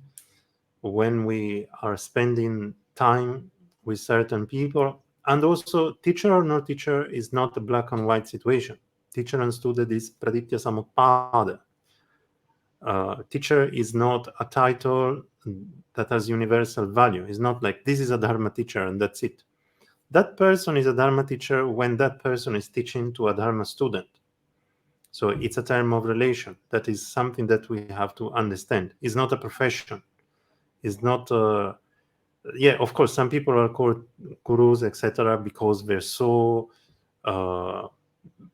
when we are spending time with certain people. And also, teacher or no teacher is not a black and white situation. Teacher and student is praditya samutpada. Teacher is not a title that has universal value. It's not like this is a Dharma teacher and that's it. That person is a Dharma teacher when that person is teaching to a Dharma student. So it's a term of relation. That is something that we have to understand. It's not a profession. It's not. Yeah, of course, some people are called gurus, etc., because they're so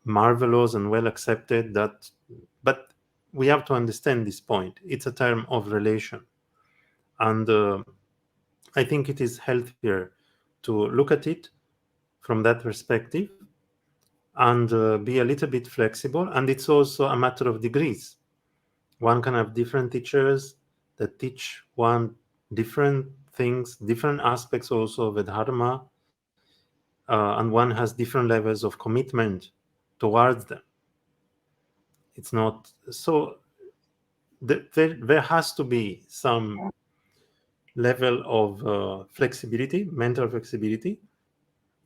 marvelous and well accepted. But we have to understand this point. It's a term of relation, and I think it is healthier to look at it from that perspective and be a little bit flexible. And it's also a matter of degrees. One can have different teachers that teach one different things, different aspects also of the Dharma, and one has different levels of commitment towards them. It's not so. There has to be some level of flexibility, mental flexibility,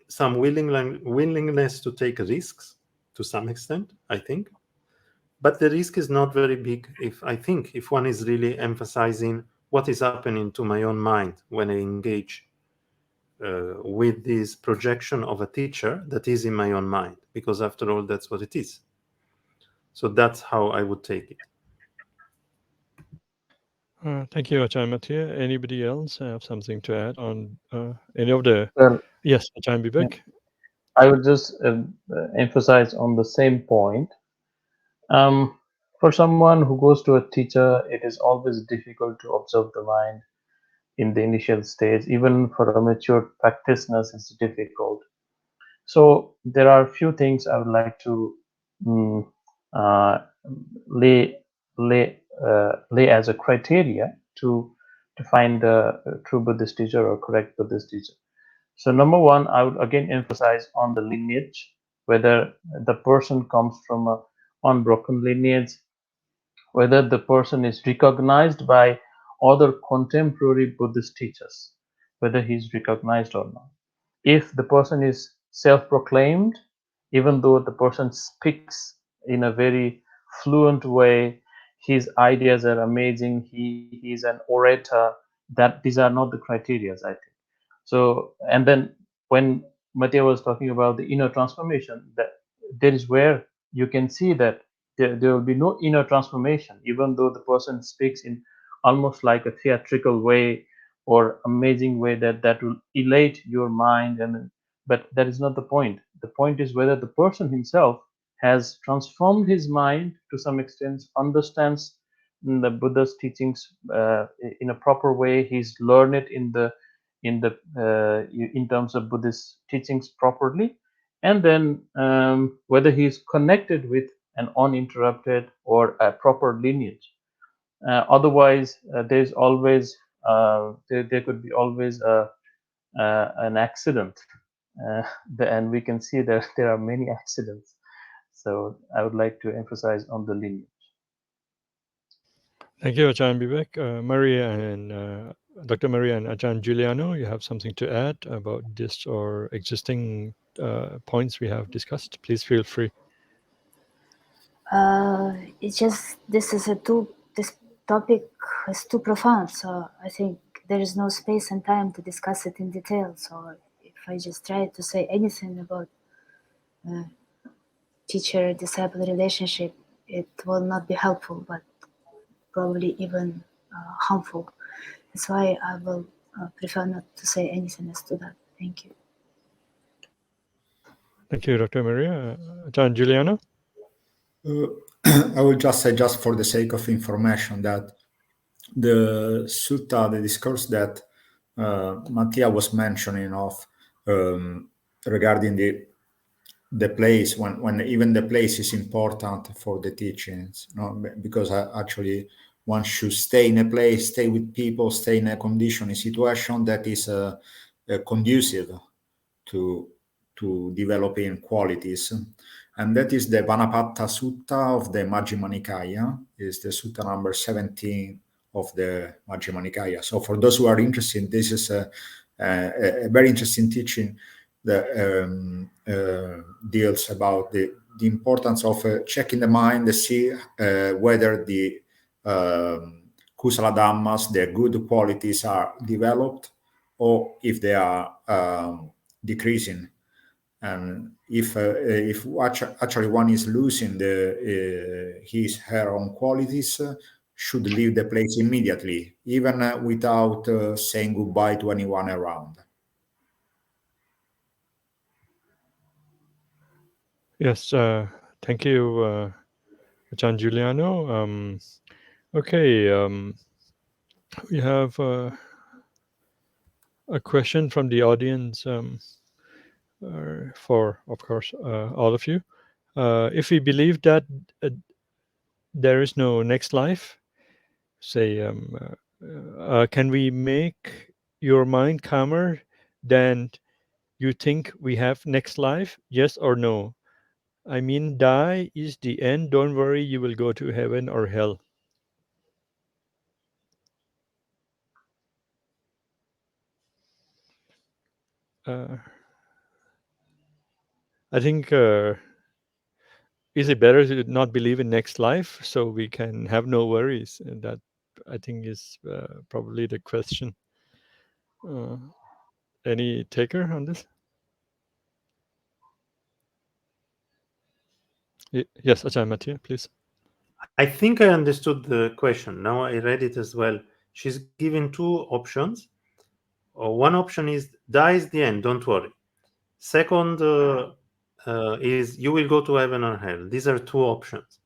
some willingness to take risks to some extent, I think. But the risk is not very big if one is really emphasizing what is happening to my own mind when I engage with this projection of a teacher that is in my own mind, because after all, that's what it is. So that's how I would take it.
Thank you, Achan Mattia. Anybody else have something to add on any of the?
Well,
Yes, Achan
yeah,
Bibek.
I would just emphasize on the same point. For someone who goes to a teacher, it is always difficult to observe the mind in the initial stage. Even for a mature practitioner, it's difficult. So there are a few things I would like to lay as a criteria to find a true Buddhist teacher or correct Buddhist teacher. So number one, I would again emphasize on the lineage, whether the person comes from a unbroken lineage, whether the person is recognized by other contemporary Buddhist teachers, whether he's recognized or not. If the person is self-proclaimed, even though the person speaks in a very fluent way, his ideas are amazing, he's an orator, that these are not the criteria, I think. So, and then when Mattia was talking about the inner transformation, that there is where you can see that there will be no inner transformation, even though the person speaks in almost like a theatrical way or amazing way that will elate your mind. And but that is not the point. The point is whether the person himself has transformed his mind to some extent, understands the Buddha's teachings in a proper way. He's learned it in terms of Buddhist teachings properly, and then whether he's connected with an uninterrupted or a proper lineage. Otherwise, there's always there could be always an accident, and we can see that there are many accidents. So I would like to emphasize on the lineage.
Thank you, Ajahn Bibek. Maria and Dr. Maria and Ajahn Giuliano, you have something to add about this or existing points we have discussed? Please feel free.
It's just this topic is too profound, so I think there is no space and time to discuss it in detail. So if I just try to say anything about teacher-disciple relationship, it will not be helpful, but probably even harmful. That's why I will prefer not to say anything as to that. Thank you.
Thank you, Dr. Maria. Ajahn Giuliano?
I will just say, just for the sake of information, that the sutta, the discourse that Mattia was mentioning of regarding the place, when even the place is important for the teachings, because actually one should stay in a place, stay with people, stay in a condition, a situation that is conducive to developing qualities. And that is the Vanapatta Sutta of the Majjhima Nikaya, is the sutta number 17 of the Majjhima Nikaya. So for those who are interested, this is a very interesting teaching that deals about the importance of checking the mind to see whether the Kusala Dhammas, the good qualities, are developed or if they are decreasing. And if actually one is losing his her own qualities, should leave the place immediately, even without saying goodbye to anyone around.
Yes, thank you, Ajahn Giuliano. Okay, we have a question from the audience for, of course, all of you. If we believe that there is no next life, say, can we make your mind calmer than you think we have next life? Yes or no? I mean, die is the end. Don't worry, you will go to heaven or hell. I think is it better to not believe in next life so we can have no worries? And that, I think, is probably the question. Any taker on this? Yes, Ajahn Mattia, please.
I think I understood the question. Now I read it as well. She's given two options. One option is die is the end, don't worry. Second is you will go to heaven or hell. These are two options.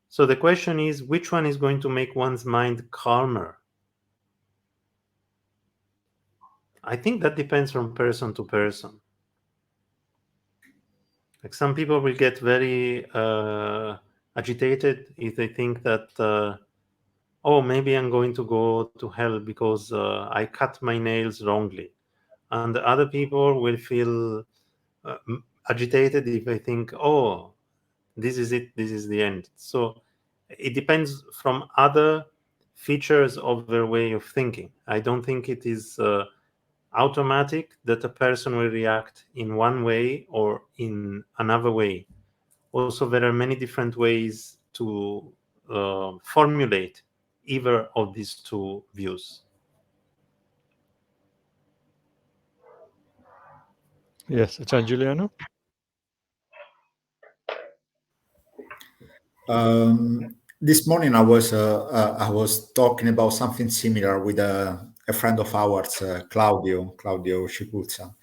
So the question is, which one is going to make one's mind calmer? I think that depends from person to person. Like some people will get very agitated if they think that, oh, maybe I'm going to go to hell because I cut my nails wrongly. And other people will feel agitated if they think, oh, this is it, this is the end. So it depends from other features of their way of thinking. I don't think it is automatic that a person will react in one way or in another way. Also, there are many different ways to formulate either of these two views.
Yes, Achan Giuliano.
This morning I was talking about something similar with a friend of ours, Claudio Scipuzza,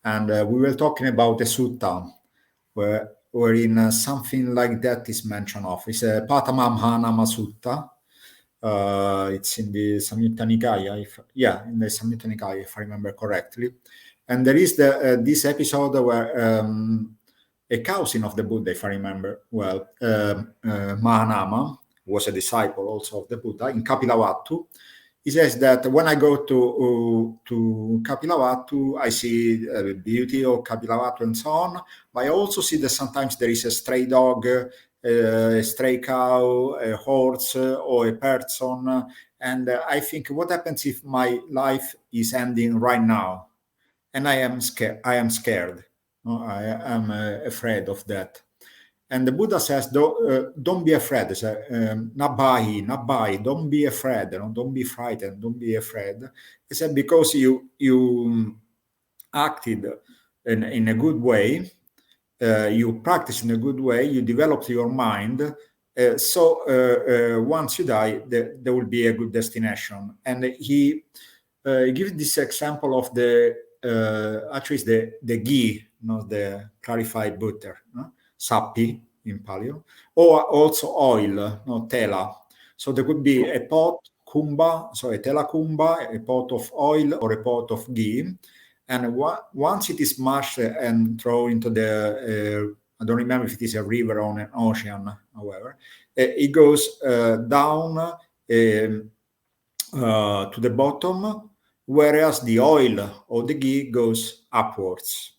and we were talking about the sutta, wherein something like that is mentioned of. It's a Patamamhanama Sutta. It's in the Samyutta Nikaya, in the Samyutta Nikaya, if I remember correctly. And there is this episode where a cousin of the Buddha, if I remember well, Mahanama, was a disciple also of the Buddha in Kapilavatthu. He says that when I go to Kapilavatthu, I see the beauty of Kapilavatthu and so on, but I also see that sometimes there is a stray dog, a stray cow, a horse, or a person, and I think, what happens if my life is ending right now, and I am scared? I am scared. I am afraid of that. And the Buddha says, don't be afraid. Nabai, don't be afraid. Don't be frightened. Don't be afraid. He said, because you acted in a good way, you practice in a good way, you developed your mind. So once you die, there will be a good destination. And he gives this example of actually it's the ghee, not the clarified butter, no? Sappi in Paleo, or also oil, no, tela. So there could be a pot, kumba, so a tela kumba, a pot of oil or a pot of ghee. And once it is mashed and thrown into I don't remember if it is a river or an ocean, however, it goes down to the bottom, whereas the oil or the ghee goes upwards.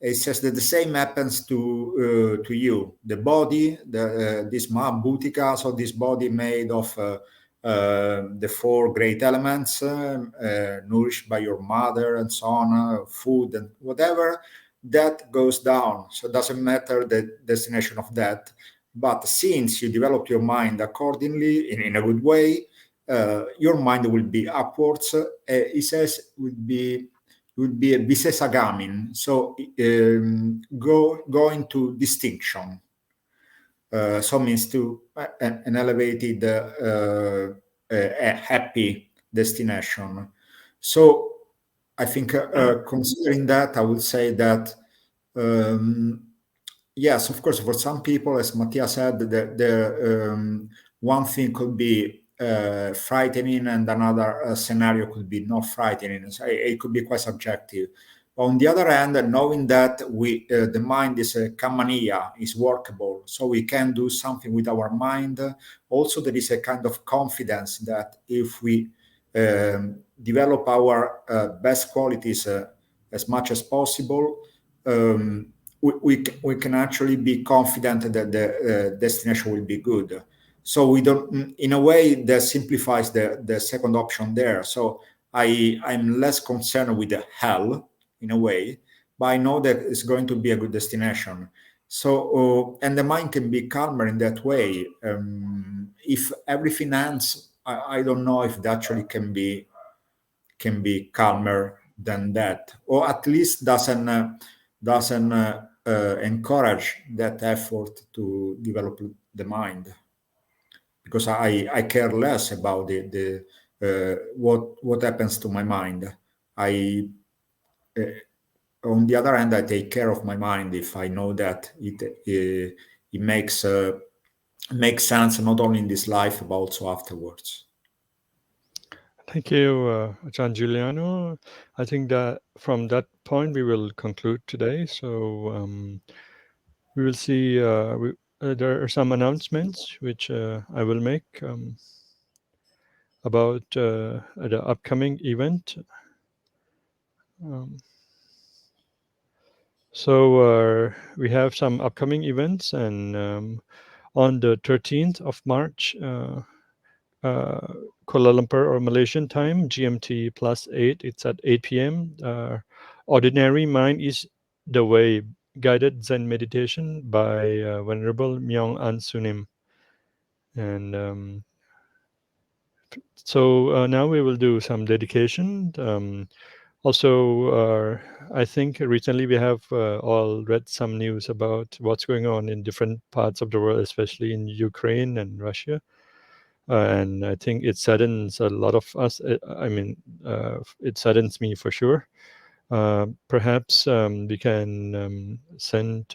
It says that the same happens to you. The body, this Mahabhutika, so this body made of the four great elements, nourished by your mother and so on, food and whatever, that goes down. So it doesn't matter the destination of that. But since you develop your mind accordingly, in a good way, your mind will be upwards. He says would be a Visesagamin, so go into distinction. So means to an elevated, a happy destination. So I think considering that, I would say that yes, of course, for some people, as Mattia said, the one thing could be frightening and another scenario could be not frightening. So it could be quite subjective. On the other hand, knowing that the mind is a kamaniya, is workable, so we can do something with our mind. Also, there is a kind of confidence that if we develop our best qualities as much as possible, we can actually be confident that the destination will be good. So we don't, in a way, that simplifies the second option there. So I'm less concerned with the hell in a way, but I know that it's going to be a good destination. So and the mind can be calmer in that way. If everything ends, I don't know if that actually can be calmer than that, or at least doesn't encourage that effort to develop the mind, because I care less about what happens to my mind. I On the other hand, I take care of my mind if I know that it makes sense not only in this life but also afterwards.
Thank you, Achan Giuliano. I think that from that point we will conclude today. So we will see. there are some announcements which I will make about the upcoming event. So we have some upcoming events, and on the 13th of March, Kuala Lumpur or Malaysian time, GMT +8, it's at 8 p.m. Ordinary Mind is the Way, guided Zen meditation by Venerable Myong An Sunim. And so now we will do some dedication. Also, I think recently we have all read some news about what's going on in different parts of the world, especially in Ukraine and Russia. And I think it saddens a lot of us. It saddens me for sure. Perhaps we can send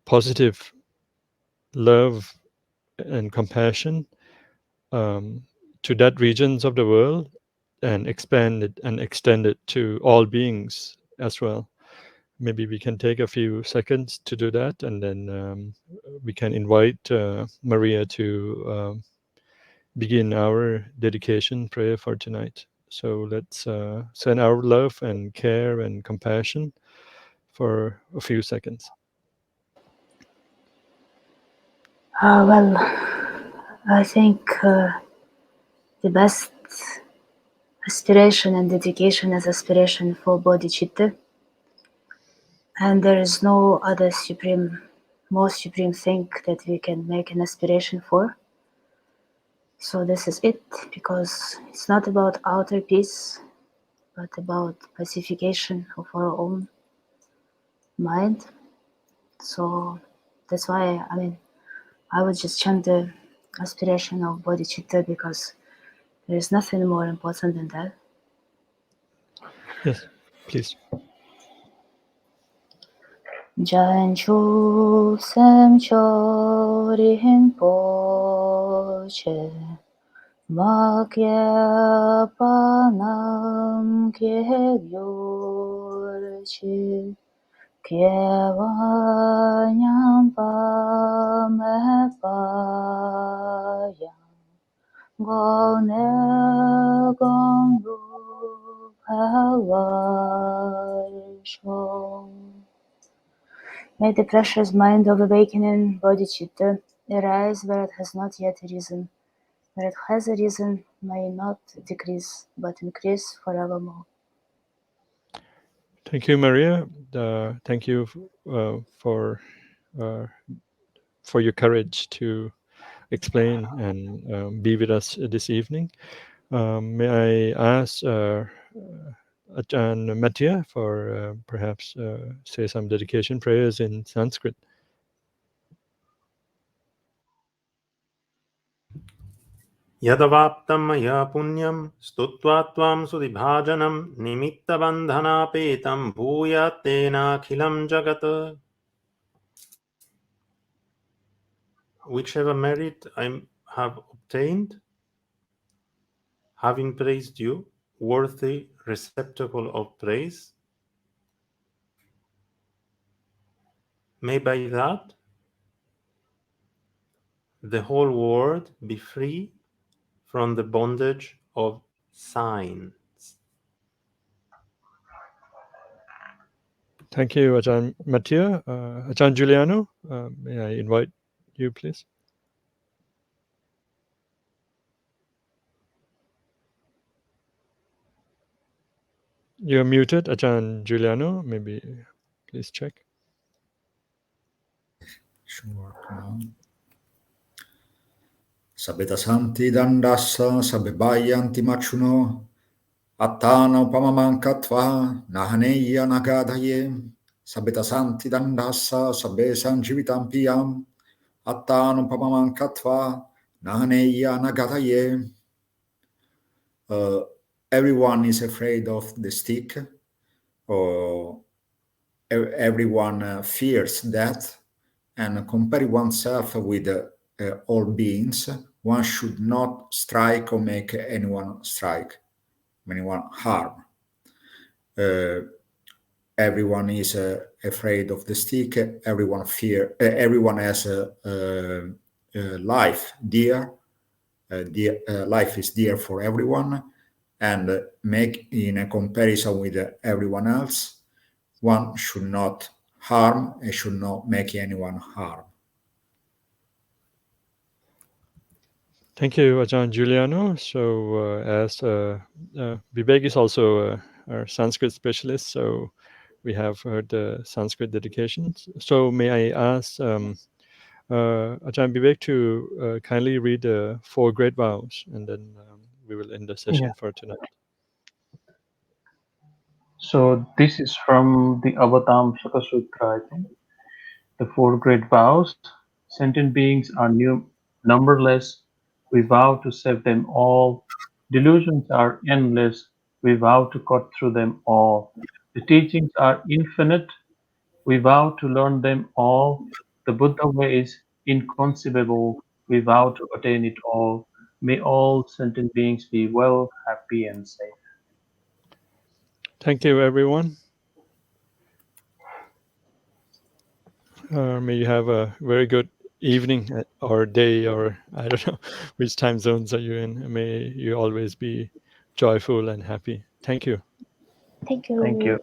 positive love and compassion to that regions of the world, and expand it and extend it to all beings as well. Maybe we can take a few seconds to do that, and then we can invite Maria to begin our dedication prayer for tonight. So let's send our love and care and compassion for a few seconds.
Well, I think the best aspiration and dedication is aspiration for bodhicitta, and there is no other most supreme thing that we can make an aspiration for. So this is it, because it's not about outer peace, but about pacification of our own mind. So that's why I would just chant the aspiration of bodhicitta, because there is nothing more important than that.
Yes, please.
Janchu sem chorin poche, makya panam kye gyurchi, kye vanyam pa me paya, gone gongru pavarisho. May the precious mind of awakening bodhicitta arise where it has not yet arisen. Where it has arisen, may not decrease, but increase forevermore.
Thank you, Maria. Thank you for your courage to explain and be with us this evening. May I ask Ajahn Mattia for perhaps say some dedication prayers in Sanskrit.
यदवाप्तं मया पुण्यं स्तुत्वा त्वां सुविभाजनं निमित्तबन्धनापेतं भूयात् तेनाखिलं जगत्. Whichever merit I have obtained, having praised you, worthy receptacle of praise, may by that the whole world be free from the bondage of signs.
Thank you, Ajahn Mattia. Ajahn Giuliano, may I invite you, please? You're muted, Ajahn Giuliano. Maybe please check.
Sure. Sabeta santi dandassa, sabebayanti machuno, attana upamamankatva, nahaneya nagadaye, sabeta santi dandassa, sabe sanjivitam piyam, attana upamamankatva, nahaneya nagadaye. Everyone is afraid of the stick, or everyone fears death, and compare oneself with all beings. One should not strike or make anyone harm. everyone is afraid of the stick, everyone has a life dear, life is dear for everyone, and make in a comparison with everyone else, one should not harm and should not make anyone harm.
Thank you, Ajahn Giuliano. So, as Bibek is also our Sanskrit specialist, so we have heard the Sanskrit dedications. So, may I ask Ajahn Bibek to kindly read the 4 great vows, and then we will end the session
Yeah.
for tonight.
So this is from the Avatam Shaka Sutra, I think. The 4 great vows. Sentient beings are numberless. We vow to save them all. Delusions are endless. We vow to cut through them all. The teachings are infinite. We vow to learn them all. The Buddha way is inconceivable. We vow to attain it all. May all sentient beings be well, happy, and safe.
Thank you, everyone. May you have a very good evening or day, or I don't know which time zones are you in. May you always be joyful and happy. Thank you.
Thank you.
Thank you.